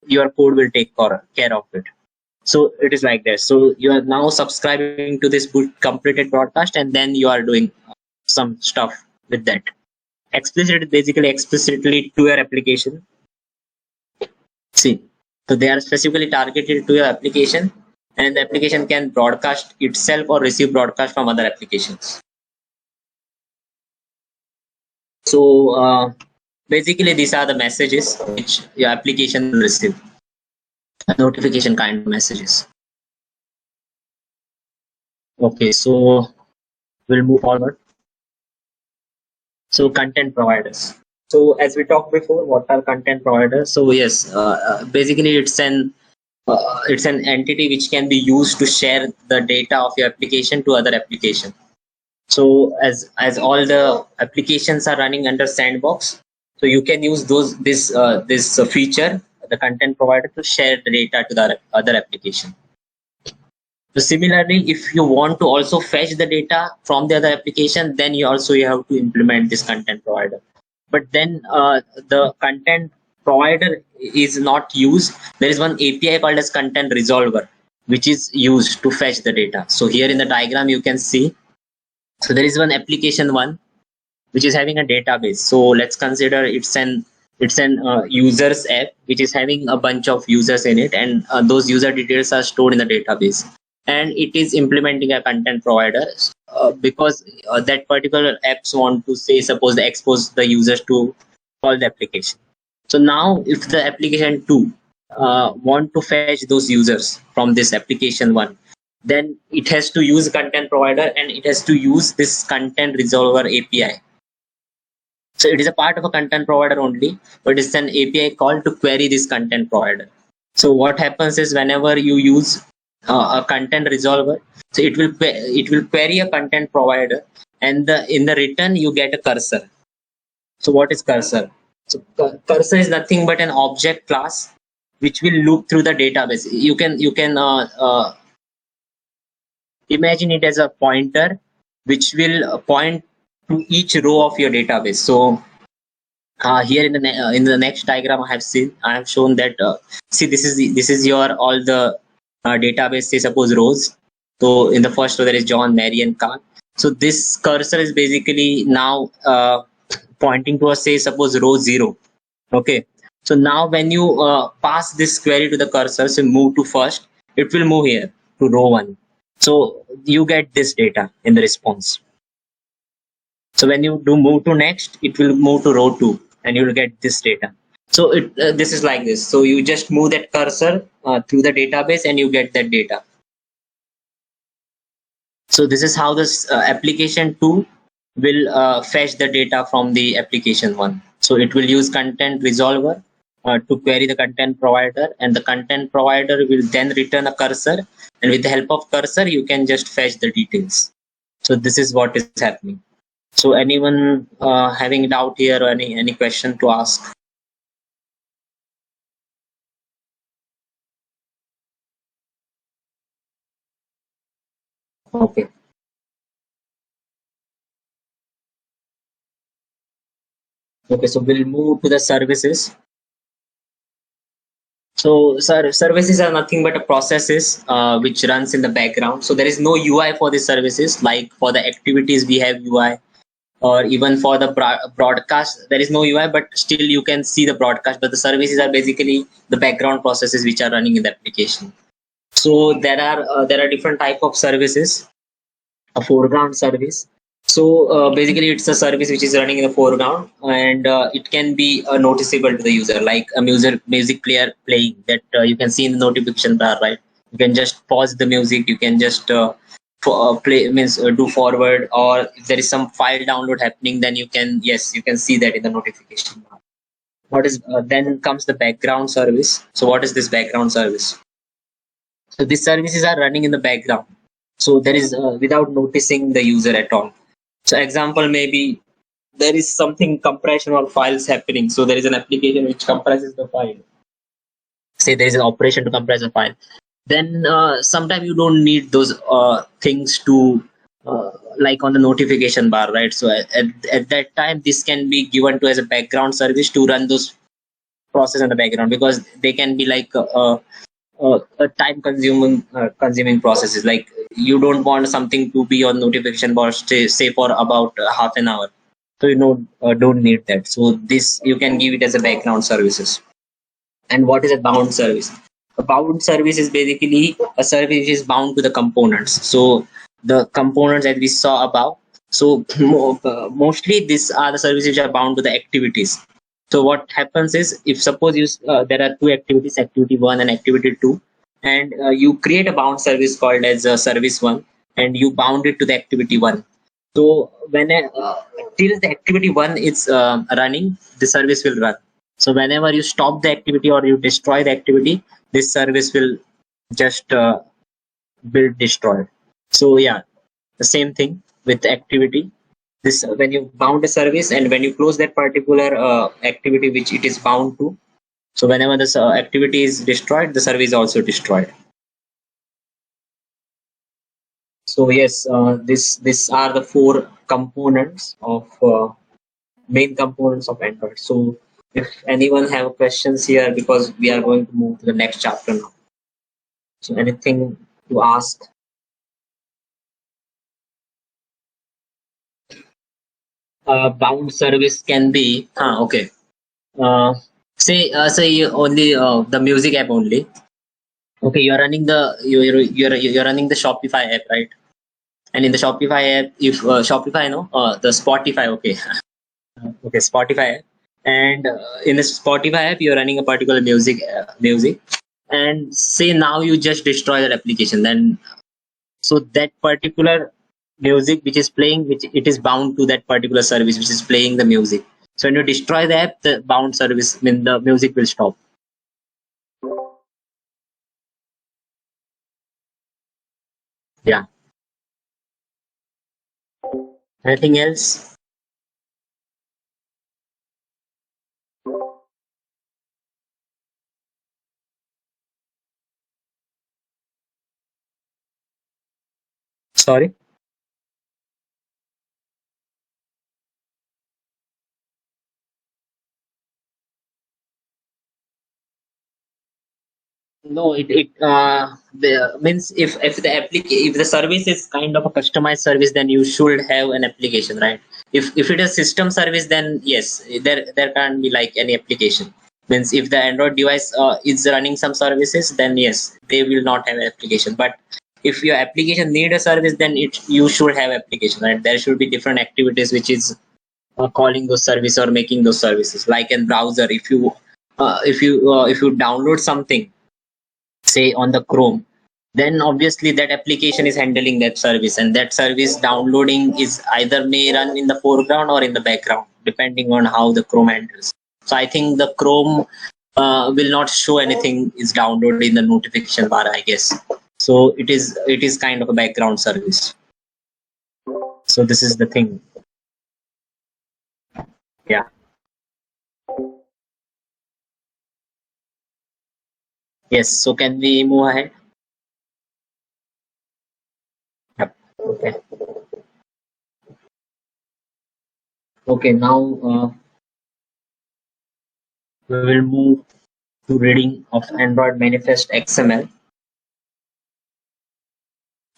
your code will take care of it. So it is like that. So you are now subscribing to this boot completed broadcast, and then you are doing some stuff with that. Explicit is basically explicitly to your application. See, so they are specifically targeted to your application, and the application can broadcast itself or receive broadcast from other applications. So basically these are the messages which your application will receive. Notification kind of messages. Okay, so we'll move forward. So content providers. So as we talked before, what are content providers? So yes, basically it's an entity which can be used to share the data of your application to other application. So as all the applications are running under sandbox, so you can use this feature, the content provider, to share the data to the other application. So similarly, if you want to also fetch the data from the other application, then you have to implement this content provider. But then the content provider is not used. There is one API called as content resolver, which is used to fetch the data. So here in the diagram you can see, so there is one application one which is having a database. So let's consider it's an users app which is having a bunch of users in it, and those user details are stored in the database. and it is implementing a content provider because that particular apps want to say, suppose they expose the users to all the application. So now if the application 2 want to fetch those users from this application 1, then it has to use content provider and it has to use this content resolver API. So it is a part of a content provider only, but it's an API call to query this content provider. So what happens is whenever you use a content resolver, so it will query a content provider, and in the return you get a cursor. So what is cursor? So cursor is nothing but an object class which will loop through the database. You can imagine it as a pointer which will point to each row of your database. So here in the next diagram I have shown that see, this is your all the database, say suppose rows. So in the first row there is John, Mary and Khan. So this cursor is basically now pointing to a, say suppose row 0. Okay, so now when you pass this query to the cursor, so move to first, it will move here to row 1. So you get this data in the response. So when you do move to next, it will move to row 2 and you will get this data. So this is like this. So you just move that cursor through the database and you get that data. So this is how this application 2 will fetch the data from the application 1. So it will use content resolver to query the content provider, and the content provider will then return a cursor, and with the help of cursor you can just fetch the details. So this is what is happening. So anyone having doubt here or any question to ask? Okay. Okay, so we'll move to the services. So services are nothing but a processes which runs in the background. So there is no UI for the services. Like for the activities we have UI, or even for the broadcast there is no UI, but still you can see the broadcast. But the services are basically the background processes which are running in the application. So there are different type of services. A foreground service. So basically it's a service which is running in the foreground, and it can be noticeable to the user, like a music player playing that you can see in the notification bar, right? You can just pause the music, you can just play, means do forward, or if there is some file download happening, then you can see that in the notification bar. What is then comes the background service. So what is this background service? So these services are running in the background. So there is without noticing the user at all. So example, maybe there is something compression or files happening. So there is an application which compresses the file. Say there is an operation to compress a file. Then sometimes you don't need those things to like on the notification bar, right? So at that time, this can be given to as a background service to run those process in the background, because they can be like a time consuming processes. Like you don't want something to be on notification bar say for about half an hour, so don't need that. So this you can give it as a background services. And what is a bound service? A bound service is basically a service which is bound to the components. So the components that we saw above, so mostly these are the services which are bound to the activities. So what happens is, if suppose there are two activities, activity 1 and activity 2, and you create a bound service called as service 1, and you bound it to the activity 1. So when till the activity 1 is running, the service will run. So whenever you stop the activity or you destroy the activity, this service will just be destroyed. So yeah, the same thing with the activity. This when you bound a service, and when you close that particular activity which it is bound to, so whenever this activity is destroyed, the service is also destroyed. So yes, these are the four components of main components of Android. So if anyone have questions here, because we are going to move to the next chapter now. So anything to ask? Bound service can be okay. Say only the music app only. Okay, you're running the Shopify app, right? And in the Shopify app, if Shopify, no, the Spotify, okay, okay, Spotify app, and in the Spotify app, you're running a particular music, and say now you just destroy that application, then so that particular music which is playing, which it is bound to that particular service which is playing the music. So when you destroy the app, the bound service, I mean the music will stop. Yeah. Anything else? Sorry. No, the means if the service is kind of a customized service, then you should have an application, right? If it is system service, then yes, there can't be like any application. Means if the Android device is running some services, then yes, they will not have an application. But if your application need a service, then it you should have application, right? There should be different activities which is calling those services or making those services. Like in browser, if you download something, say on the Chrome, then obviously that application is handling that service, and that service downloading is either may run in the foreground or in the background, depending on how the Chrome handles. So I think the Chrome will not show anything is downloaded in the notification bar, I guess. So it is kind of a background service. So this is the thing. Yeah. Yes. So can we move ahead? Yep. Okay. Okay. Now we will move to reading of Android Manifest XML.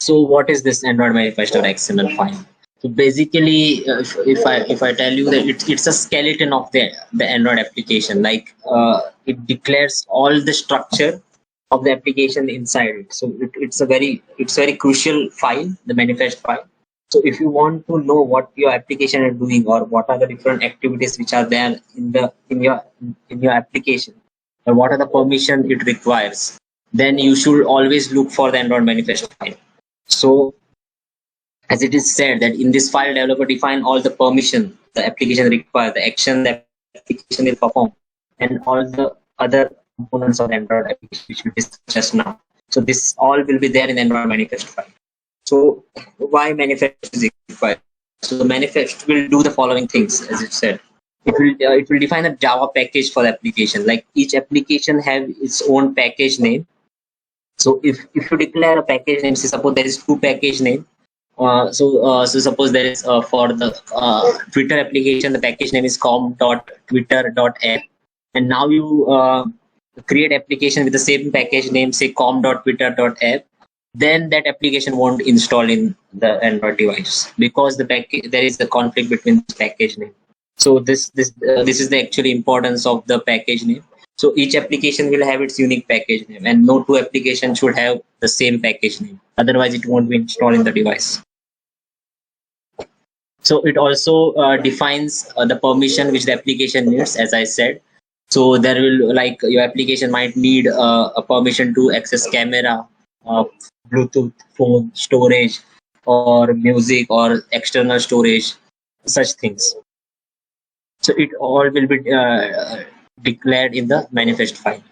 So what is this Android Manifest or XML file? So basically, if I tell you that it's a skeleton of the Android application, like it declares all the structure of the application inside it. So it's very crucial file, the manifest file. So if you want to know what your application is doing, or what are the different activities which are there in your application, or what are the permission it requires, then you should always look for the Android manifest file. So as it is said that in this file, developer define all the permission the application requires, the action the application will perform, and all the other components of the Android application which we discussed just now. So this all will be there in the Android manifest file. So why manifest is required? So the manifest will do the following things, as it said. It will define a Java package for the application. Like each application have its own package name. So if you declare a package name, say suppose there is two package name. So suppose there is for the Twitter application, the package name is com.twitter.app, and now you create application with the same package name, say com.twitter.app. Then that application won't install in the Android device, because there is the conflict between this package name. So this is the actually importance of the package name. So each application will have its unique package name, and no two applications should have the same package name. Otherwise, it won't be installed in the device. So it also defines the permission which the application needs, as I said. So there will, like, your application might need a permission to access camera, Bluetooth, phone, storage, or music, or external storage, such things. So it all will be declared in the manifest file.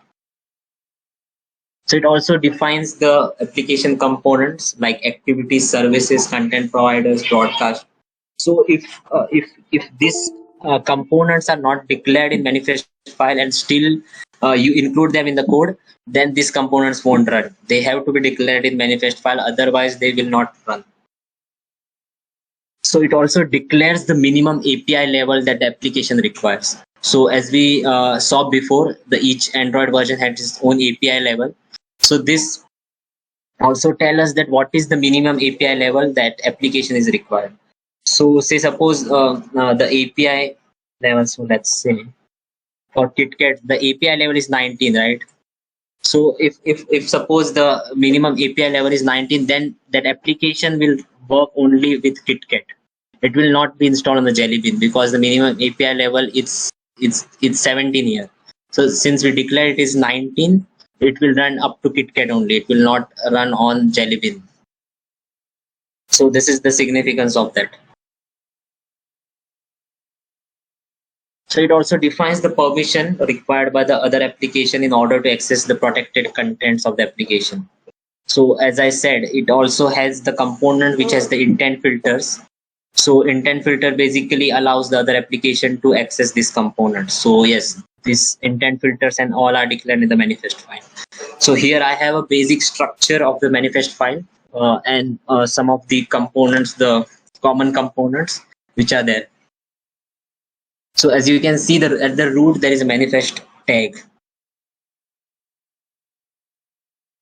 So it also defines the application components like activities, services, content providers, broadcast. So if these components are not declared in manifest file, and still you include them in the code, then these components won't run. They have to be declared in manifest file, otherwise they will not run. So it also declares the minimum API level that the application requires. So as we saw before, each Android version has its own API level. So this also tell us that what is the minimum API level that application is required. So say suppose the API level, so let's say for KitKat, the API level is 19, right? So if suppose the minimum API level is 19, then that application will work only with KitKat. It will not be installed on the Jelly Bean because the minimum API level it's 17 here. So since we declare it is 19, it will run up to KitKat only. It will not run on Jelly Bean. So this is the significance of that. So it also defines the permission required by the other application in order to access the protected contents of the application. So as I said, it also has the component which has the intent filters. So intent filter basically allows the other application to access this component. So yes, these intent filters and all are declared in the manifest file. So here I have a basic structure of the manifest file and some of the components, the common components which are there. So as you can see, at the root there is a manifest tag.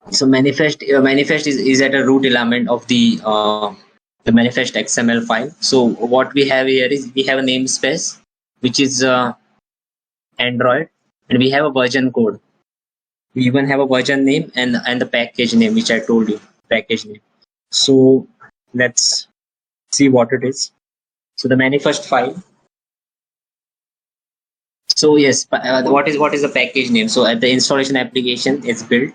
So manifest is at a root element of the manifest XML file. So what we have here is we have a namespace which is Android, and we have a version code. We even have a version name and the package name, which I told you, package name. So let's see what it is. So the manifest file. So yes, what is the package name? So at the installation application is built.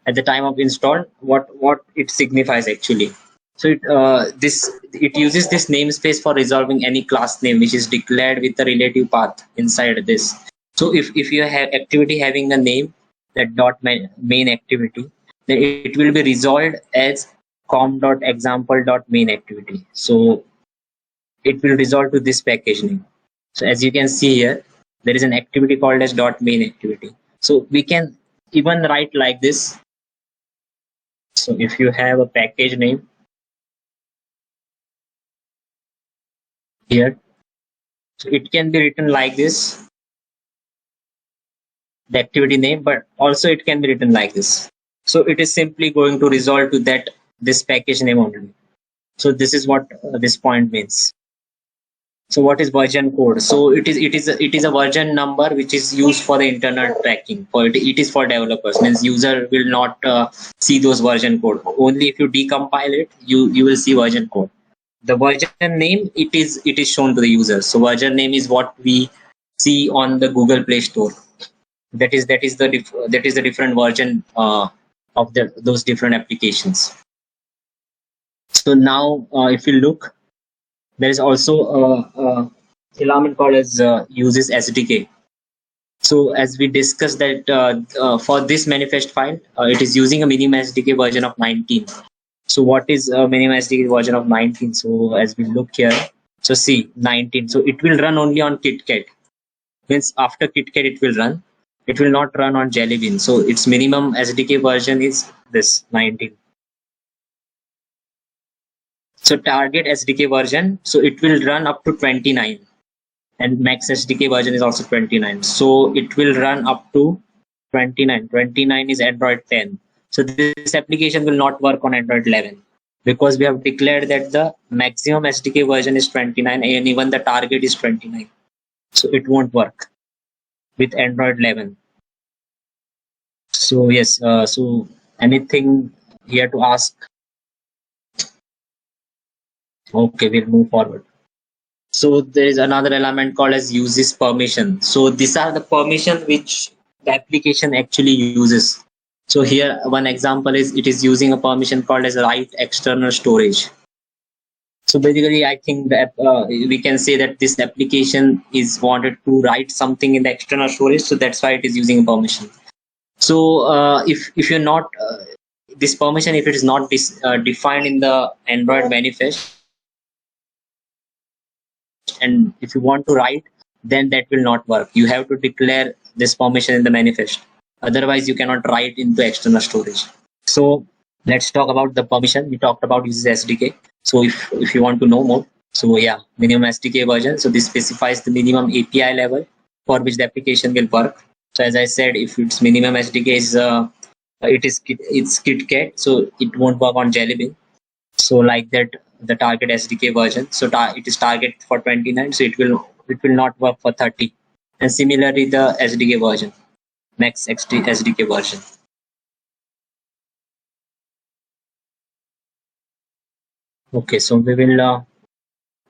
At the time of install, what it signifies actually. So it uses this namespace for resolving any class name which is declared with the relative path inside this. So if you have activity having a name, that dot main activity, then it will be resolved as com.example.main activity. So it will resolve to this package name. So as you can see here, there is an activity called as dot main activity. So we can even write like this. So if you have a package name here, so it can be written like this, the activity name, but also it can be written like this. So it is simply going to resolve to this package name only. So this is what this point means. So what is version code? So it is a version number which is used for the internal tracking. It is for developers. Means user will not see those version code. Only if you decompile it, you will see version code. The version name it is shown to the user. So version name is what we see on the Google Play Store. That is the different version of those different applications. So now if you look, there is also a element called as uses SDK. So as we discussed that for this manifest file, it is using a minimum SDK version of 19. So what is a minimum SDK version of 19? So as we look here, so see 19. So it will run only on KitKat. Means after KitKat it will run. It will not run on Jelly Bean. So its minimum SDK version is this 19. So target SDK version, so it will run up to 29, and max SDK version is also 29. So it will run up to 29. 29 is Android 10. So this application will not work on Android 11 because we have declared that the maximum SDK version is 29 and even the target is 29. So it won't work with Android 11. So yes, so anything here to ask? Okay, we'll move forward. So there is another element called as uses permission. So these are the permission which the application actually uses. So here one example is it is using a permission called as write external storage. So basically I think that we can say that this application is wanted to write something in the external storage. So that's why it is using a permission. So if you're not this permission, if it is not defined in the Android manifest, and if you want to write, then that will not work. You have to declare this permission in the manifest. Otherwise, you cannot write into external storage. So let's talk about the permission. We talked about uses SDK. So if you want to know more, so yeah, minimum SDK version. So this specifies the minimum API level for which the application will work. So as I said, if its minimum SDK is it's KitKat, so it won't work on Jelly Bean. So like that, the target SDK version. So it is target for 29. So it will not work for 30. And similarly, the SDK version, max SDK version. Okay, so we will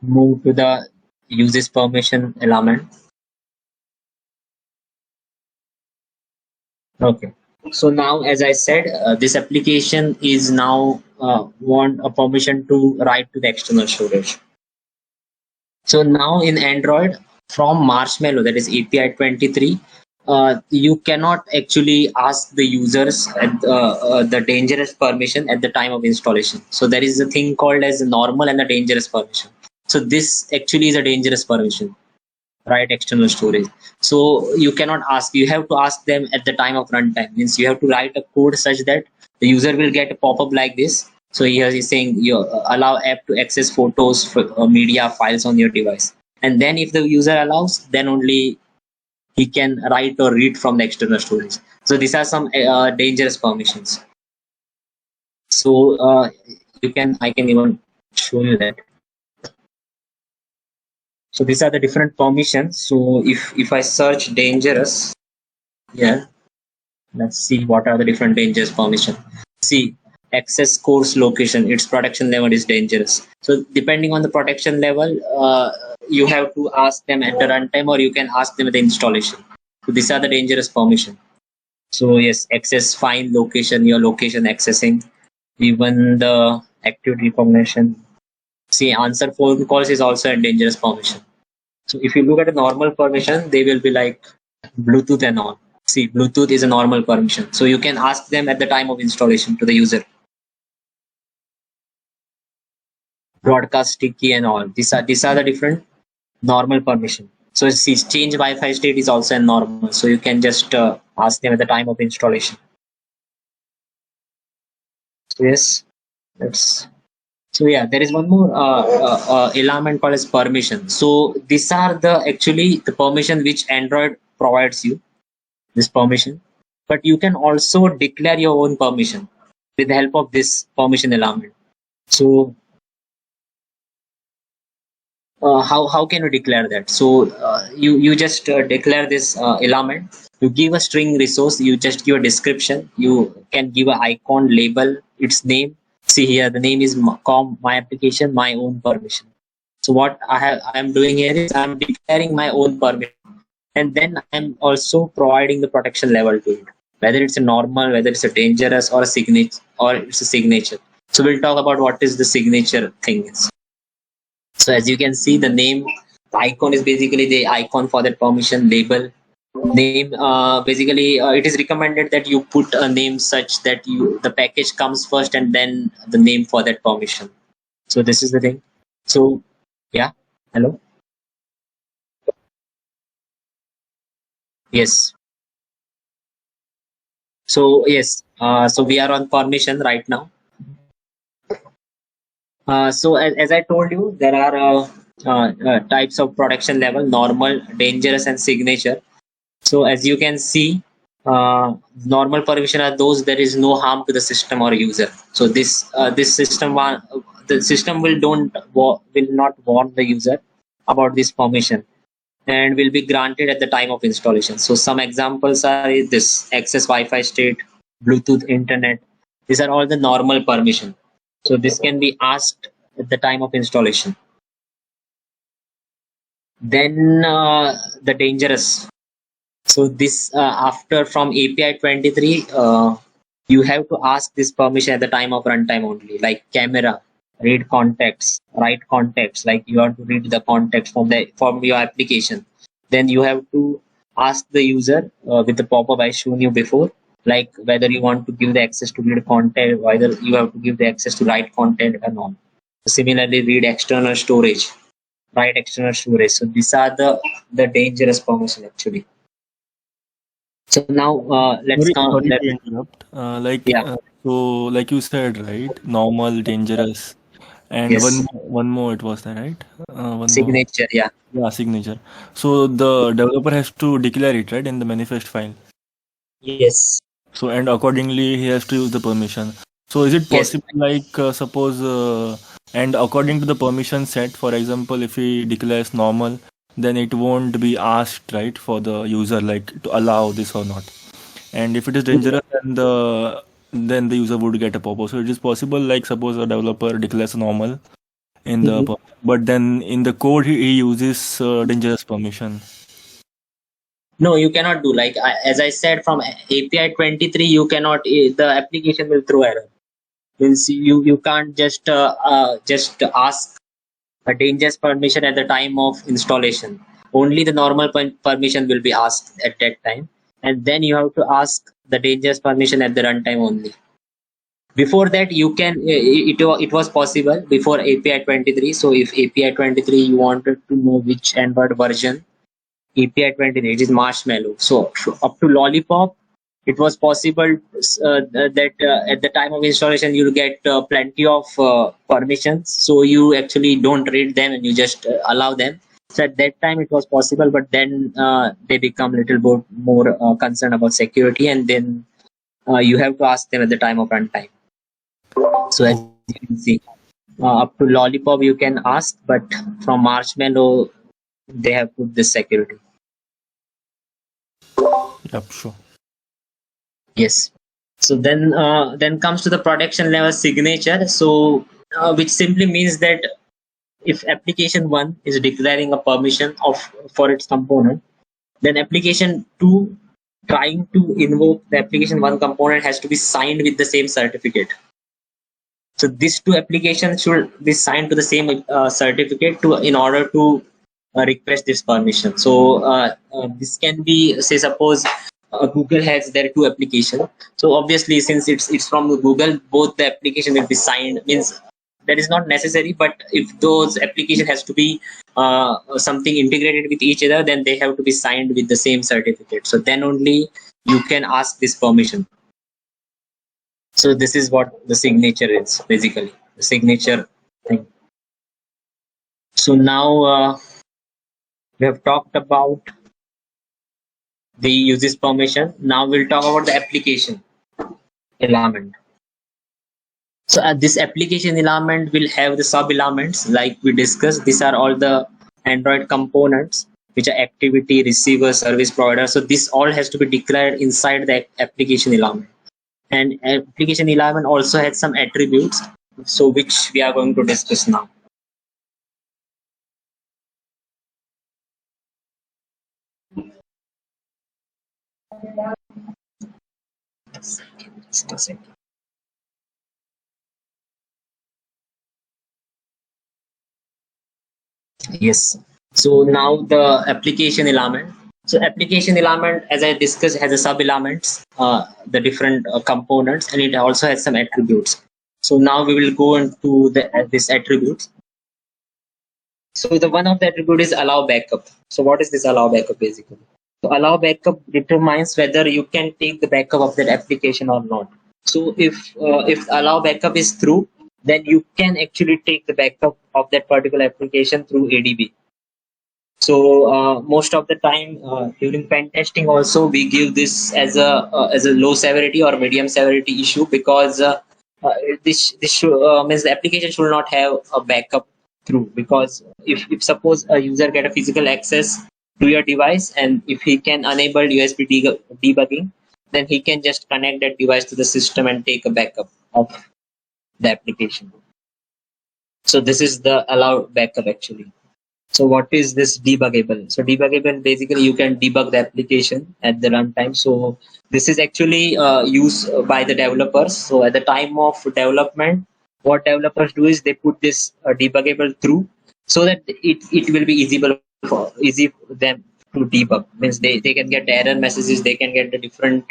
move to the uses permission element. Okay. So now, as I said, this application is now want a permission to write to the external storage. So now in Android, from Marshmallow, that is API 23, you cannot actually ask the users at the dangerous permission at the time of installation. So there is a thing called as a normal and a dangerous permission. So this actually is a dangerous permission, right? External storage. So you cannot ask, you have to ask them at the time of runtime. Means you have to write a code such that the user will get a pop-up like this. So here he's saying you allow app to access photos, media files on your device. And then if the user allows, then only he can write or read from the external storage. So these are some dangerous permissions. So I can even show you that. So these are the different permissions. So if I search dangerous, yeah, let's see what are the different dangerous permission. See, access course location, its protection level is dangerous. So depending on the protection level, you have to ask them at the runtime, or you can ask them at the installation. So these are the dangerous permission. So yes, access find location, your location accessing, even the activity recognition. See, answer phone calls is also a dangerous permission. So if you look at a normal permission, they will be like Bluetooth and all. See, Bluetooth is a normal permission. So you can ask them at the time of installation to the user. Broadcast sticky and all. These are the different normal permission. So see, change Wi-Fi state is also a normal. So you can just ask them at the time of installation. So yes, that's. So yeah, there is one more element called as permission. So these are the actually the permission which Android provides you, this permission. But you can also declare your own permission with the help of this permission element. So how can you declare that? So you just declare this element. You give a string resource. You just give a description. You can give an icon, label, its name. See here, the name is my application, my own permission. So what I am doing here is I'm declaring my own permission, and then I'm also providing the protection level to it, whether it's a normal, whether it's a dangerous, or a signature, or it's a signature. So we'll talk about what is the signature thing is. So as you can see, the name, the icon is basically the icon for that permission label. Name, basically it is recommended that you put a name such that the package comes first and then the name for that permission. So this is the thing. So yeah, hello. Yes. So yes, so we are on permission right now. So as I told you, there are types of protection level: normal, dangerous, and signature. So as you can see, normal permission are those there is no harm to the system or user. So this system the system will not warn the user about this permission, and will be granted at the time of installation. So some examples are this: access Wi-Fi state, Bluetooth, internet. These are all the normal permission. So this can be asked at the time of installation. Then the dangerous. So this after from API 23, you have to ask this permission at the time of runtime only, like camera, read contacts, write contacts, like you have to read the context from your application. Then you have to ask the user with the pop-up I shown you before, like whether you want to give the access to read content, whether you have to give the access to write content and all. Similarly, read external storage, write external storage. So these are the dangerous permission actually. So now let's count. Sorry to interrupt. Yeah. So like you said, right? Normal, dangerous, and Yes. one more. It was that, right? One more. Signature. Yeah. Yeah, signature. So the developer has to declare it, right, in the manifest file. Yes. So and accordingly, he has to use the permission. So is it Yes. possible, like suppose, and according to the permission set, for example, if he declares normal, then it won't be asked, right, for the user, like to allow this or not. And if it is dangerous, then the user would get a pop-up. So it is possible, like suppose a developer declares normal, in the Mhm. but then in the code he uses dangerous permission. No, you cannot do like as I said from API 23. You cannot. The application will throw error. Means you can't just ask a dangerous permission at the time of installation. Only the normal permission will be asked at that time, and then you have to ask the dangerous permission at the runtime only. Before that, you can it was possible before API 23. So if API 23 you wanted to know which Android version, API 23 it is Marshmallow. So up to Lollipop, it was possible that at the time of installation you'll get plenty of permissions. So you actually don't read them and you just allow them. So at that time it was possible, but then they become a little bit more concerned about security, and then you have to ask them at the time of runtime. So as you can see, up to Lollipop you can ask, but from Marshmallow they have put this security. Yep, sure. Yes. So then comes to the production level signature. So which simply means that if application 1 is declaring a permission of for its component, then application 2 trying to invoke the application 1 component has to be signed with the same certificate. So these two applications should be signed to the same certificate in order to request this permission. So this can be, say, suppose Google has their two application. So obviously, since it's from Google, both the application will be signed. Means that is not necessary, but if those application has to be something integrated with each other, then they have to be signed with the same certificate. So then only you can ask this permission. So this is what the signature is, basically the signature thing. So now we have talked about the uses permission. Now we'll talk about the application element. So this application element will have the sub elements like we discussed. These are all the Android components, which are activity, receiver, service provider. So this all has to be declared inside the application element. And application element also has some attributes, so which we are going to discuss now. Just a second. Yes. So now the application element. So application element, as I discussed, has a sub elements, the different components, and it also has some attributes. So now we will go into this attributes. So the one of the attribute is allow backup. So what is this allow backup basically? So allow backup determines whether you can take the backup of that application or not. So if allow backup is true, then you can actually take the backup of that particular application through ADB. So most of the time during pen testing also we give this as a low severity or medium severity issue, because this means the application should not have a backup through, because if suppose a user get a physical access to your device, and if he can enable USB debugging, then he can just connect that device to the system and take a backup of the application. So this is the allow backup actually. So what is this debuggable? So debuggable, basically you can debug the application at the runtime. So this is actually used by the developers. So at the time of development, what developers do is they put this debuggable through, so that it will be easy for them to debug. Means they can get the error messages, they can get the different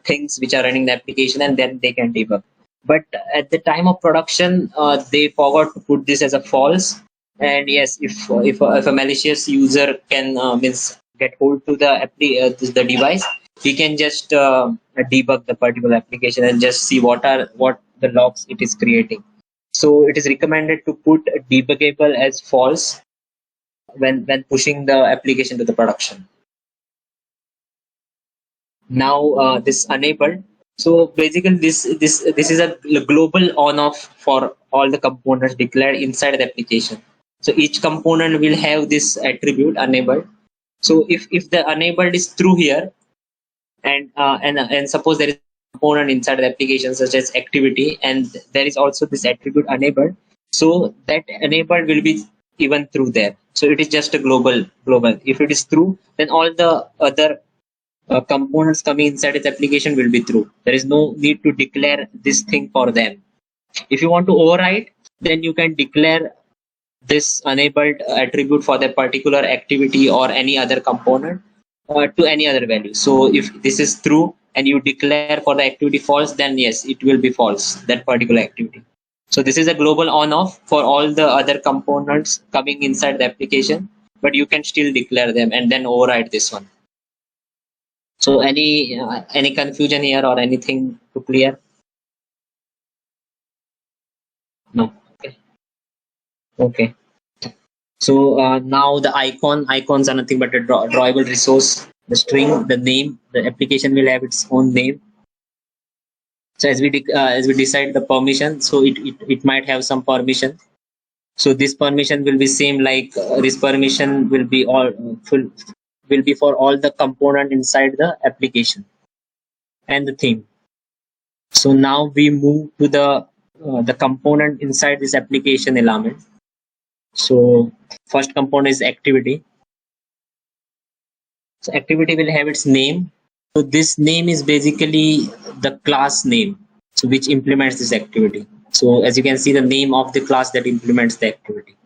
things which are running the application, and then they can debug. But at the time of production, they forgot to put this as a false. And yes, if a malicious user can means get hold to the device, he can just debug the particular application and just see what the logs it is creating. So it is recommended to put debuggable as false when pushing the application to the production. Now this enabled. So basically this is a global on off for all the components declared inside the application. So each component will have this attribute enabled. So if the enabled is true here, and suppose there is a component inside the application such as activity, and there is also this attribute enabled, So that enabled will be even through there. So it is just a global. If it is through, then all the other components coming inside its application will be true. There is no need to declare this thing for them. If you want to override, then you can declare this enabled attribute for that particular activity or any other component to any other value. So if this is true and you declare for the activity false, then yes, it will be false, that particular activity. So this is a global on off for all the other components coming inside the application, but you can still declare them and then override this one. So any confusion here or anything to clear? No. Okay. So now the icons are nothing but a drawable resource. The string, the name, the application will have its own name. So as we decide the permission, so it might have some permission. So this permission will be same like this permission will be will be for all the component inside the application and the theme. So now we move to the component inside this application element. So first component is activity. So activity will have its name. So this name is basically the class name, so which implements this activity. So as you can see, the name of the class that implements the activity.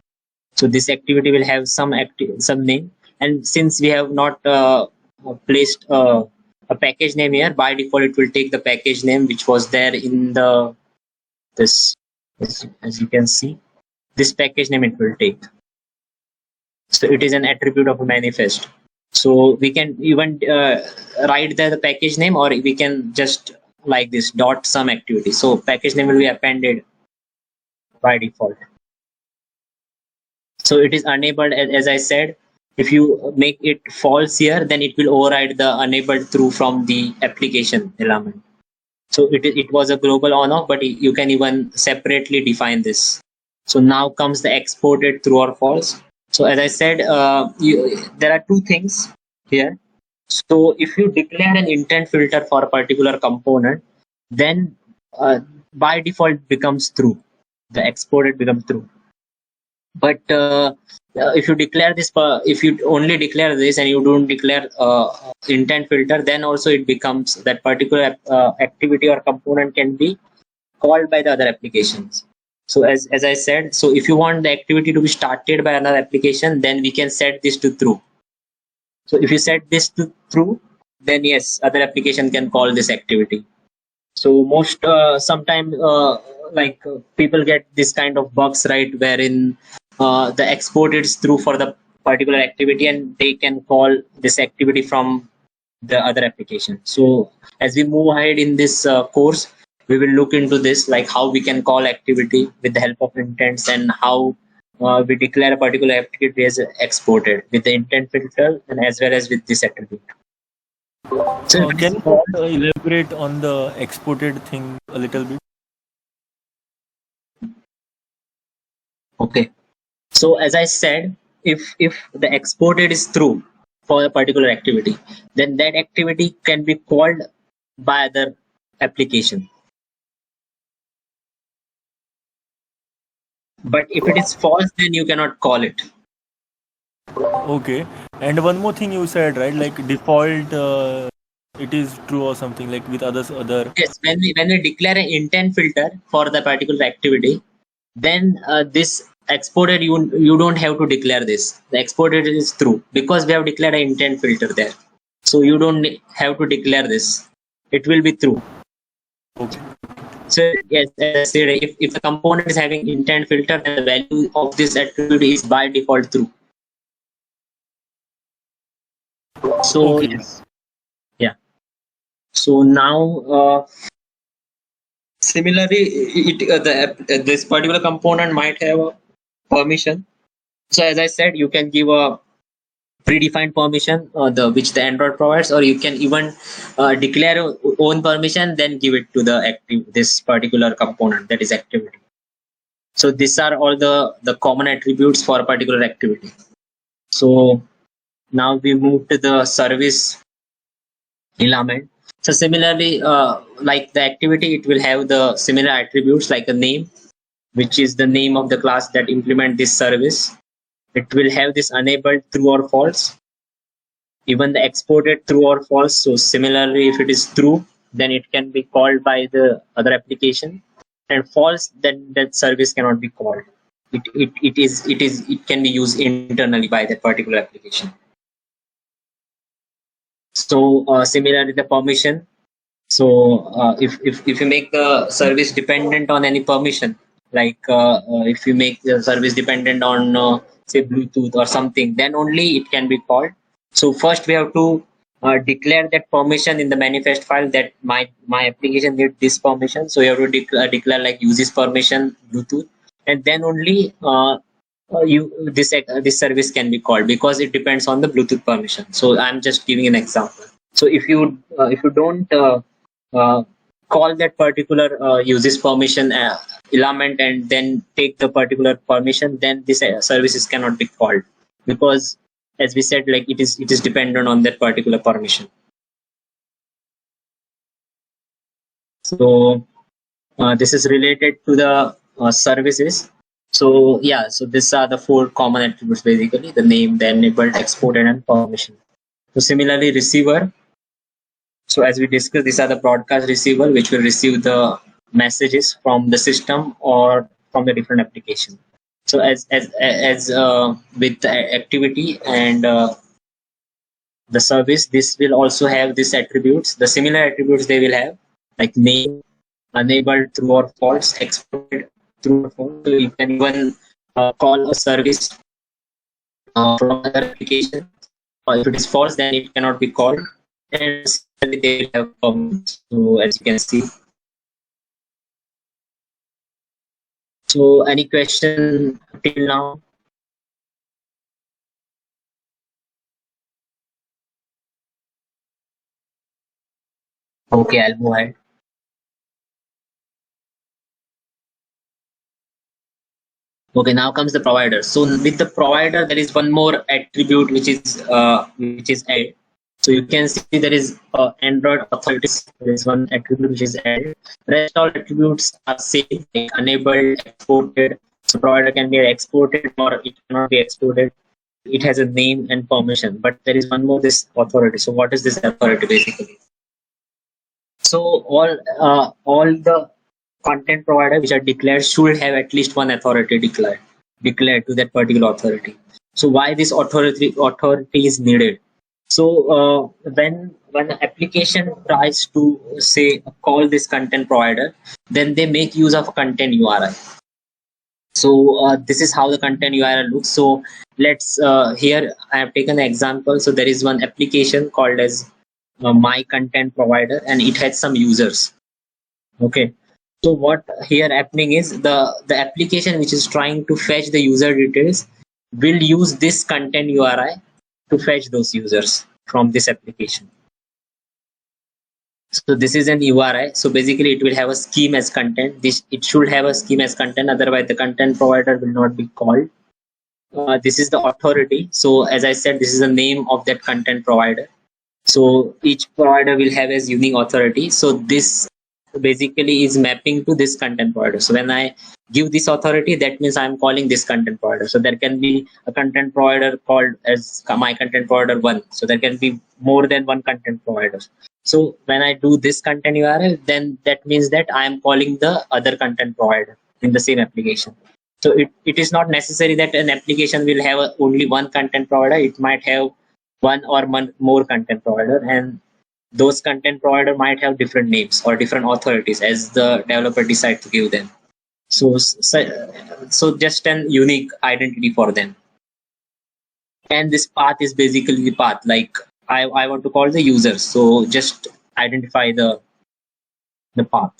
So this activity will have some name, and since we have not placed a package name here, by default it will take the package name which was there in this. As you can see, this package name it will take. So it is an attribute of a manifest. So we can even write the package name, or we can just like this dot some activity. So package name will be appended by default. So it is enabled, as I said. If you make it false here, then it will override the enabled true from the application element. So it was a global on off, but you can even separately define this. So now comes the exported true or false. So as I said, there are two things here. So if you declare an intent filter for a particular component, then by default becomes true. The exported becomes true. But if you declare this, if you only declare this and you don't declare intent filter, then also it becomes that particular activity or component can be called by the other applications. So as I said, so if you want the activity to be started by another application, then we can set this to true. So if you set this to true, then yes, other application can call this activity. So most sometimes people get this kind of bugs, right, wherein the exported is true for the particular activity and they can call this activity from the other application. So as we move ahead in this course, we will look into this, like how we can call activity with the help of intents, and how we declare a particular activity as exported with the intent filter and as well as with this attribute. So Can you elaborate on the exported thing a little bit? Okay. So as I said, if the exported is true for a particular activity, then that activity can be called by other application. But if it is false, then you cannot call it. Okay. And one more thing you said, right? Like default, it is true or something like with other. Yes, when we declare an intent filter for the particular activity, then this exported you don't have to declare this. The exported is true because we have declared an intent filter there. So you don't have to declare this. It will be true. Okay. So yes, as I said, if the component is having intent filter, then the value of this attribute is by default true. So Okay. yeah. So now similarly, this particular component might have a permission. So as I said, you can give a predefined permission which the Android provides, or you can even declare your own permission, then give it to the this particular component, that is activity. So these are all the common attributes for a particular activity. So now we move to the service element. So similarly, like the activity, it will have the similar attributes like a name, which is the name of the class that implement this service. It will have this enabled true or false, even the exported true or false. So similarly, if it is true, then it can be called by the other application, and false, then that service cannot be called. It can be used internally by that particular application. So similarly, the permission. So if you make the service dependent on any permission, like if you make the service dependent on say Bluetooth or something, then only it can be called. So first we have to declare that permission in the manifest file, that my application needs this permission. So you have to declare like uses permission Bluetooth, and then only this service can be called, because it depends on the Bluetooth permission. So I'm just giving an example. So if you don't call that particular uses permission element and then take the particular permission, then this services cannot be called, because as we said, like it is dependent on that particular permission. So this is related to the services. So yeah, so these are the 4 common attributes basically: the name, the enabled, exported, and permission. So similarly, receiver. So as we discussed, these are the broadcast receiver, which will receive the messages from the system or from the different application. So as with the activity and the service, this will also have these attributes. The similar attributes they will have, like name, enabled true or false, exported true or false. So you can even call a service from another application. Or if it is false, then it cannot be called. And they have so as you can see. So any question till now? Okay, I'll move ahead. Okay, now comes the provider. So with the provider, there is one more attribute which is added. So you can see there is Android authorities. There is one attribute which is added. Rest all attributes are same, like enabled, exported. So provider can be exported or it cannot be exported. It has a name and permission, but there is one more, this authority. So what is this authority basically? So all the content provider which are declared should have at least one authority declared to that particular authority. So why this authority is needed? So when an application tries to say call this content provider, then they make use of a content URI. So this is how the content URL looks. So let's here I have taken an example. So there is one application called as my content provider, and it has some users. Okay. So what here happening is the application which is trying to fetch the user details will use this content URI to fetch those users from this application. So this is an URI. So basically it will have a scheme as content. It should have a scheme as content, otherwise the content provider will not be called. This is the authority. So as I said, this is the name of that content provider. So each provider will have as unique authority. So this basically is mapping to this content provider. So when I give this authority, that means I'm calling this content provider. So there can be a content provider called as my content provider 1. So there can be more than one content provider. So when I do this content URL, then that means that I am calling the other content provider in the same application. So it is not necessary that an application will have only one content provider. It might have one or more content provider, and those content provider might have different names or different authorities as the developer decide to give them. So just an unique identity for them. And this path is basically the path, like I want to call the users. So just identify the path.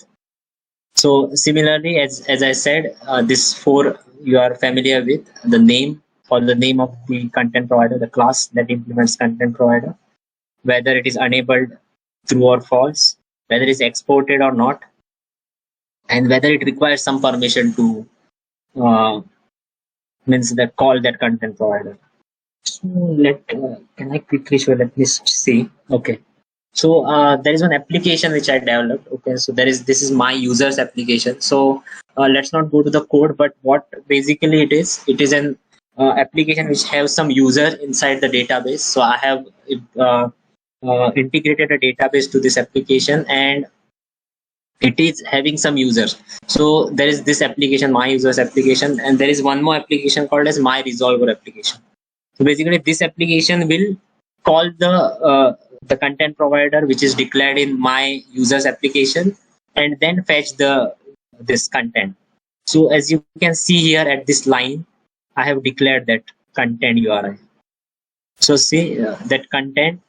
So similarly, as I said, this 4 you are familiar with: the name, or the name of the content provider, the class that implements content provider, whether it is enabled true or false, whether it is exported or not, and whether it requires some permission to means that call that content provider. So can I quickly show? Let me see. Okay. So there is one application which I developed. Okay, so this is my users application. So let's not go to the code, but what basically it is an application which has some user inside the database. So I have integrated a database to this application, and it is having some users. So there is this application, my users application, and there is one more application called as my resolver application. So basically, this application will call the content provider which is declared in my users application, and then fetch this content. So as you can see here at this line, I have declared that content URI. So see that content,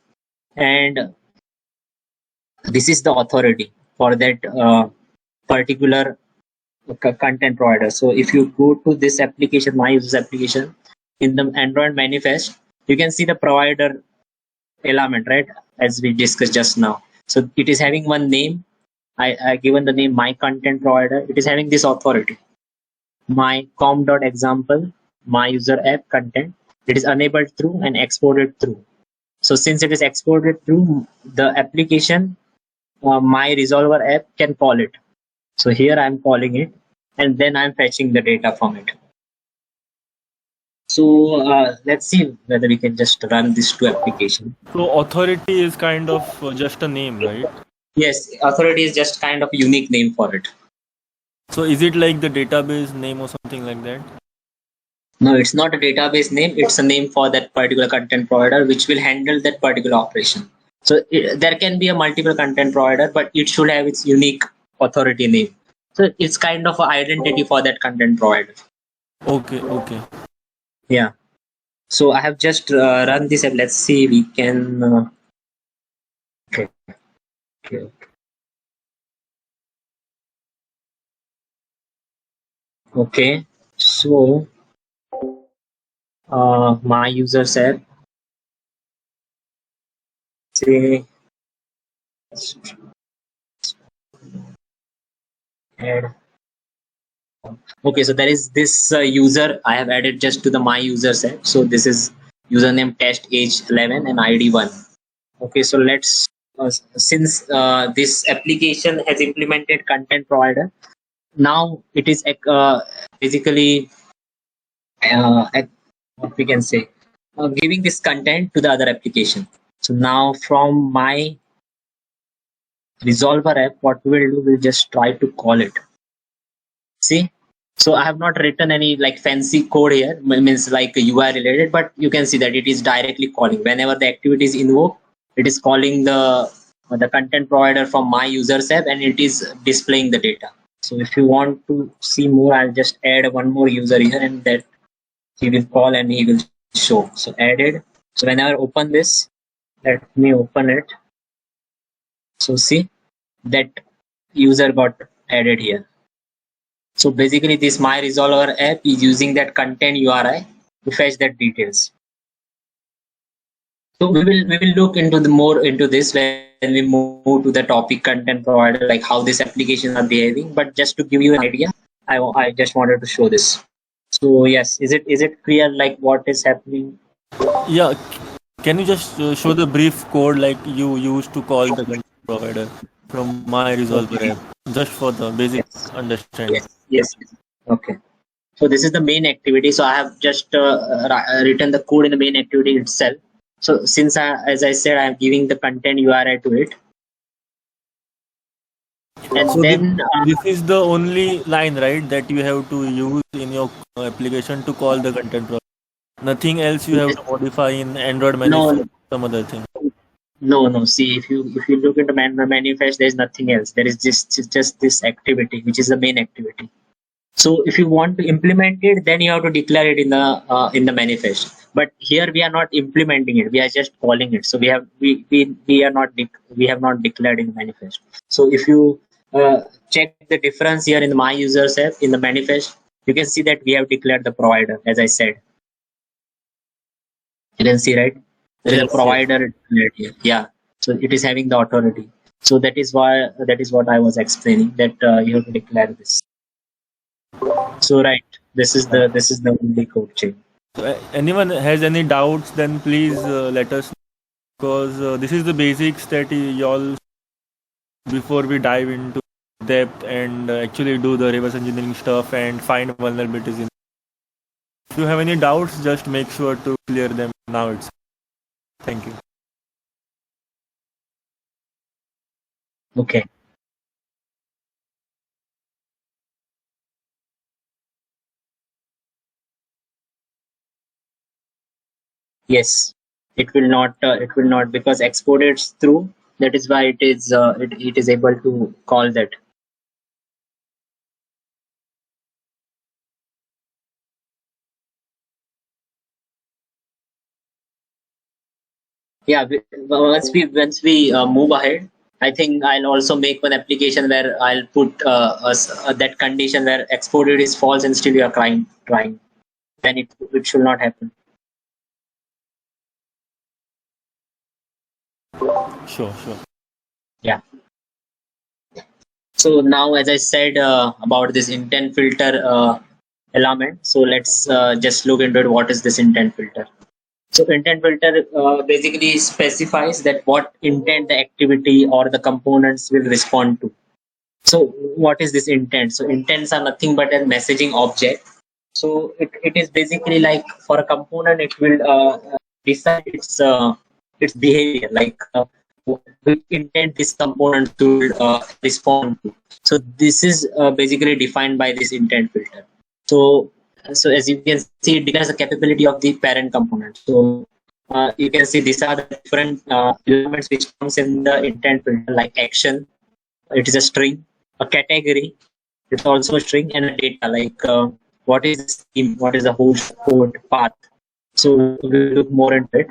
and this is the authority for that particular content provider. So if you go to this application, my users application, in the Android manifest, you can see the provider element, right? As we discussed just now. So it is having one name. I given the name my content provider. It is having this authority. My com.example, my user app content. It is enabled through and exported through. So since it is exported through, the application, my resolver app can call it. So here I'm calling it, and then I'm fetching the data from it. So let's see whether we can just run these two applications. So authority is kind of just a name, right? Yes, authority is just kind of a unique name for it. So is it like the database name or something like that? No, it's not a database name. It's a name for that particular content provider which will handle that particular operation. So there can be a multiple content provider, but it should have its unique authority name. So it's kind of an identity for that content provider. Okay. Yeah. So I have just run this app. Let's see, we can. Okay. Okay. So my users app. Say add. Okay, so there is this user I have added just to the my users app. So this is username test age 11 and ID 1. Okay, so let's since this application has implemented content provider, now it is basically what we can say, giving this content to the other application. So now from my resolver app, what we will do, we'll just try to call it. See, so I have not written any like fancy code here, means like UI related, but you can see that it is directly calling. Whenever the activity is invoked, it is calling the content provider from my users app, and it is displaying the data. So if you want to see more, I'll just add one more user here, and that he will call and he will show. So added. So whenever I open this, let me open it. So see that user got added here. So basically this my resolver app is using that content URI to fetch that details. So we will look into the more into this when we move to the topic content provider, like how these applications are behaving. But just to give you an idea, I just wanted to show this. So yes, is it clear like what is happening? Yeah. Can you just show the brief code like you used to call the content provider from my resolver app, just for the basic understanding? Yes. Okay. So this is the main activity. So I have just written the code in the main activity itself. So since as I said, I am giving the content URI to it. And So then this is the only line, right, that you have to use in your application to call the content provider. Nothing else you have to modify in Android manifest, some other thing. No. See, if you look into manifest, there is nothing else. There is just this activity, which is the main activity. So if you want to implement it, then you have to declare it in the manifest. But here we are not implementing it; we are just calling it. So we have not declared in the manifest. So if you check the difference here in the my users app in the manifest, you can see that we have declared the provider, as I said. You can see, right? There is a provider declared here. Yeah. So it is having the authority. So that is what I was explaining, that you have to declare this. So right, this is the only code chain. So anyone has any doubts, then please let us know. because this is the basics that y'all before we dive into depth and actually do the reverse engineering stuff and find vulnerabilities in. If you have any doubts, just make sure to clear them now. It's thank you. Okay. Yes, it will not. It will not because exported through. That is why it is. It is able to call that. Yeah. Once we move ahead, I think I'll also make one application where I'll put that condition where exported is false and still you are trying. Then it should not happen. Sure. Yeah. So now, as I said about this intent filter element, so let's just look into it. What is this intent filter? So intent filter basically specifies that what intent the activity or the components will respond to. So what is this intent? So intents are nothing but a messaging object. So it is basically like for a component, it will decide its behavior, like which intent this component should respond to. So this is basically defined by this intent filter. So as you can see, it declares the capability of the parent component. So you can see these are the different elements which comes in the intent filter, like action. It is a string, a category. It's also a string, and a data, like what is the scheme, what is the host code path. So we'll look more into it.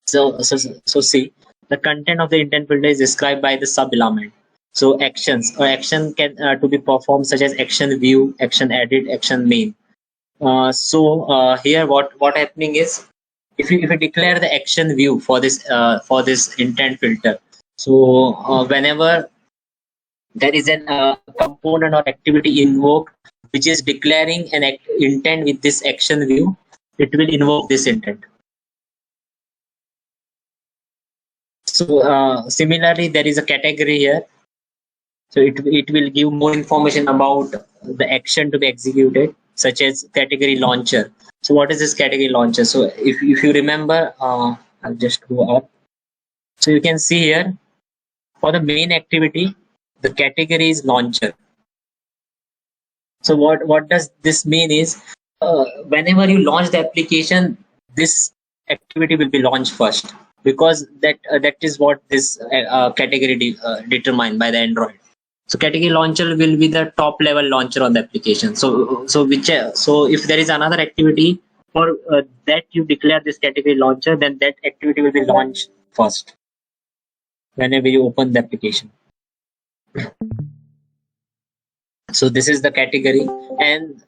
So see, the content of the intent filter is described by the sub element. So actions or action can to be performed such as action view, action edit, action main. Here what happening is if you declare the action view for this intent filter, so whenever there is an component or activity invoked which is declaring an intent with this action view, it will invoke this intent. So similarly, there is a category here. So it will give more information about the action to be executed, such as category launcher. So what is this category launcher? So if you remember, I'll just go up. So you can see here for the main activity, the category is launcher. So what does this mean is whenever you launch the application, this activity will be launched first because that is what this category determined by the Android. So category launcher will be the top level launcher on the application. So if there is another activity for that you declare this category launcher, then that activity will be launched first whenever you open the application. So this is the category and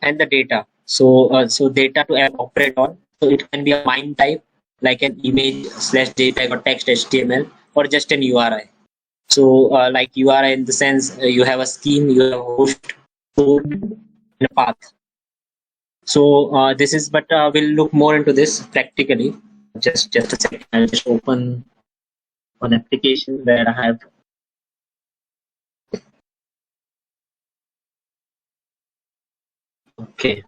the data. So data to operate on. So it can be a MIME type like an image slash JPEG or text HTML or just an URI. So like URI in the sense you have a scheme, you have a host, code, and a path. So this is, but we'll look more into this practically. Just a second. I'll just open an application where I have. Okay.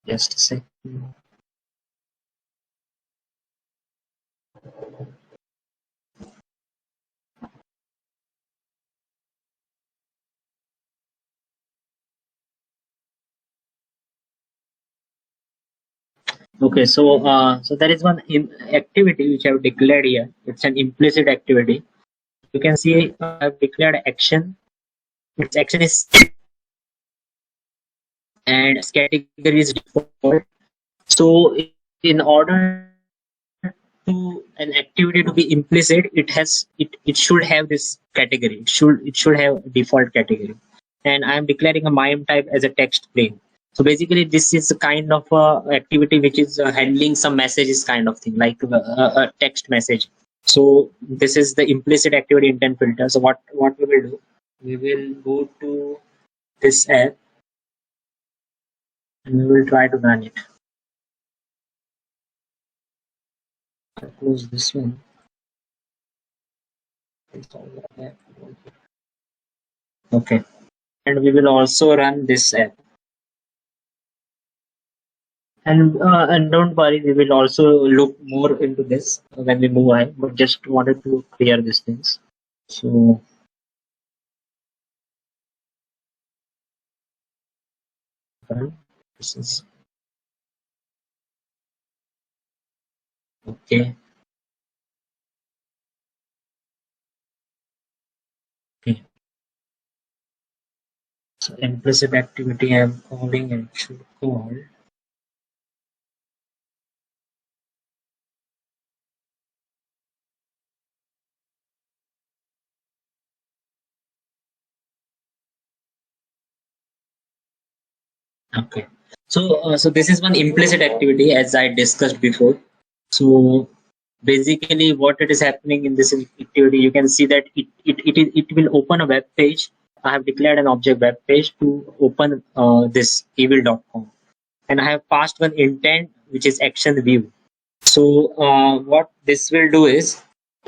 Just a second. Okay, so there is one activity which I have declared here. It's an implicit activity. You can see I've declared action. Its action is and its category is default. So in order to an activity to be implicit, it should have this category. It should have default category. And I am declaring a MIME type as a text plain. So basically, this is a kind of activity which is handling some messages kind of thing, like a text message. So this is the implicit activity intent filter. So what we will do, we will go to this app and we will try to run it. I'll close this one. Okay, and we will also run this app. And don't worry, we will also look more into this when we move ahead. But just wanted to clear these things. So this is okay. Okay. So implicit activity I'm calling and should call. Okay. So this is one implicit activity as I discussed before. So basically what it is happening in this activity, you can see that it will open a web page. I have declared an object web page to open this evil.com, and I have passed one intent which is action view. So what this will do is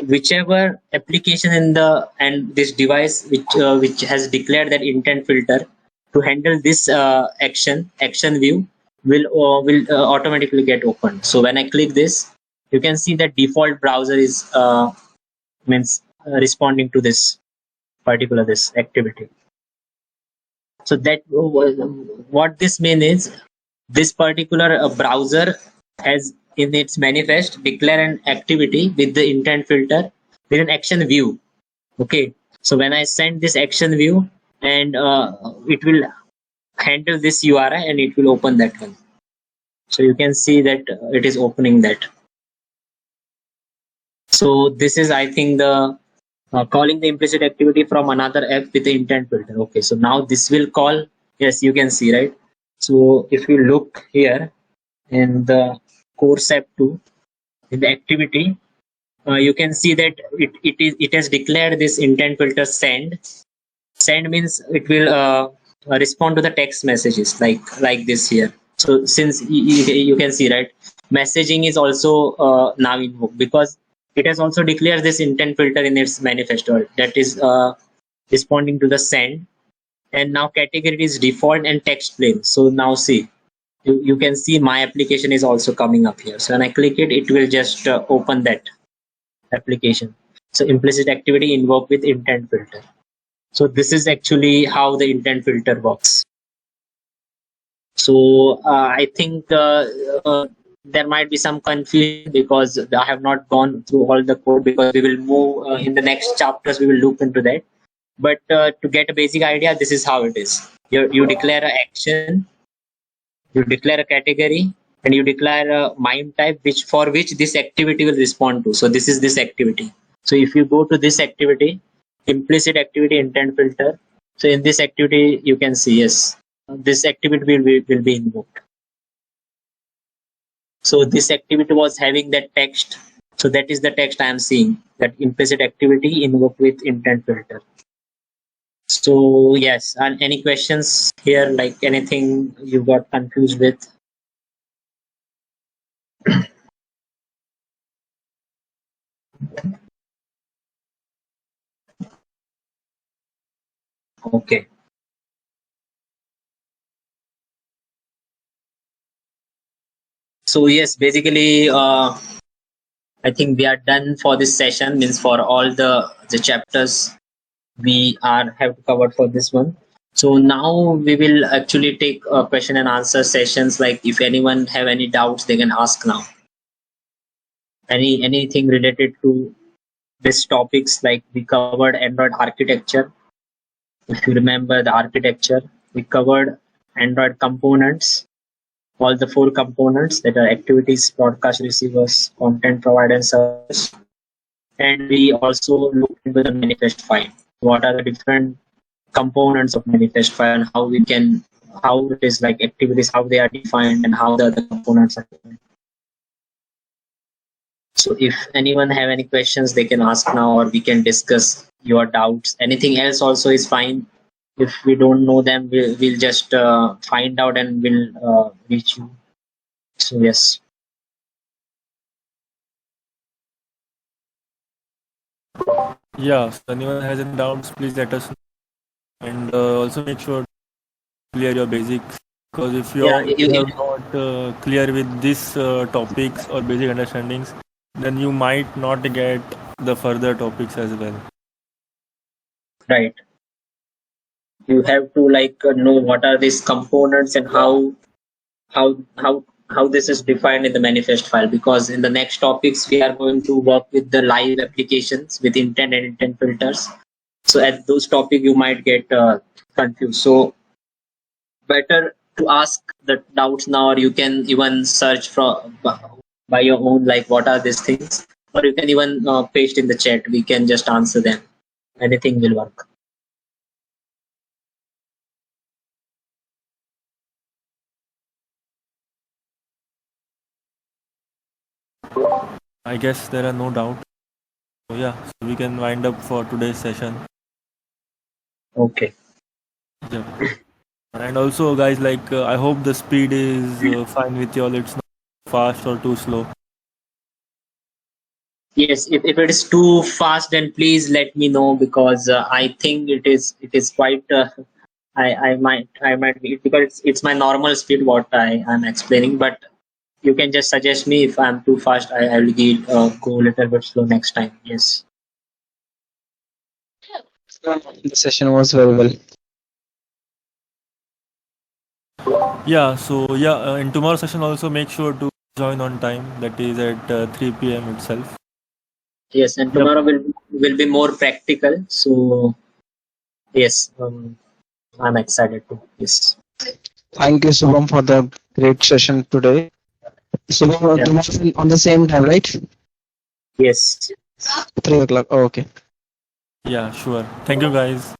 whichever application in the and this device which has declared that intent filter to handle this action view will automatically get opened. So when I click this, you can see that default browser is responding to this particular this activity. So that what this means is this particular browser has in its manifest declare an activity with the intent filter with an action view. Okay, so when I send this action view and it will handle this URI and it will open that one. So you can see that it is opening that. So this is, I think, the calling the implicit activity from another app with the intent filter. Okay, so now this will call. Yes, you can see, right? So if you look here in the course app 2, in the activity, you can see that it has declared this intent filter send. Send means it will respond to the text messages like this here. So since you can see, right, messaging is also now invoked because it has also declared this intent filter in its manifesto that is responding to the send. And now category is default and text plain. So now see, you can see my application is also coming up here. So when I click it, it will just open that application. So implicit activity invoked with intent filter. So this is actually how the intent filter works. So I think there might be some confusion because I have not gone through all the code, because we will move in the next chapters, we will look into that. But to get a basic idea, this is how it is. You declare an action, you declare a category, and you declare a MIME type for which this activity will respond to. So this is this activity. So if you go to this activity, implicit activity intent filter, so in this activity you can see, yes, this activity will be invoked. So this activity was having that text. So that is the text I am seeing, that implicit activity invoked with intent filter. So yes, and any questions here, like anything you got confused with? Okay. So yes, basically, I think we are done for this session. Means for all the chapters we have covered for this one. So now we will actually take question and answer sessions. Like if anyone have any doubts, they can ask now. Anything related to this topics, like we covered Android architecture. If you remember the architecture, we covered Android components, all the 4 components that are activities, broadcast receivers, content provider, and service. And we also looked into the manifest file. What are the different components of manifest file and how it is like activities, how they are defined and how the other components are defined. So if anyone have any questions, they can ask now, or we can discuss your doubts. Anything else also is fine. If we don't know them, we'll just find out and we'll reach you. So yes. Yeah, so anyone has any doubts, please let us know. And also make sure to clear your basics, because if Yeah, you have not clear with these topics or basic understandings, then you might not get the further topics as well. right. You have to know what are these components and how this is defined in the manifest file, because in the next topics we are going to work with the live applications with intent and intent filters. So at those topics you might get confused. So better to ask the doubts now, or you can even search by your own, like what are these things, or you can even paste in the chat. We can just answer them. Anything will work. I guess there are no doubts. So yeah, so we can wind up for today's session. Okay. Yeah. And also, guys, I hope the speed is fine with you all. It's not fast or too slow. Yes, if it is too fast, then please let me know, because I think it is quite. I might be, because it's my normal speed what I am explaining, but you can just suggest me if I'm too fast. I will go a little bit slow next time. Yes. The session was very well. Yeah, so yeah, in tomorrow's session also make sure to join on time. That is at 3 p.m. itself. Yes, and tomorrow will be more practical. So yes, I'm excited too. Yes. Thank you, Subham, for the great session today. Subham, Yeah. tomorrow on the same time, right? Yes. 3 o'clock. Oh, okay. Yeah, sure. Thank you, guys.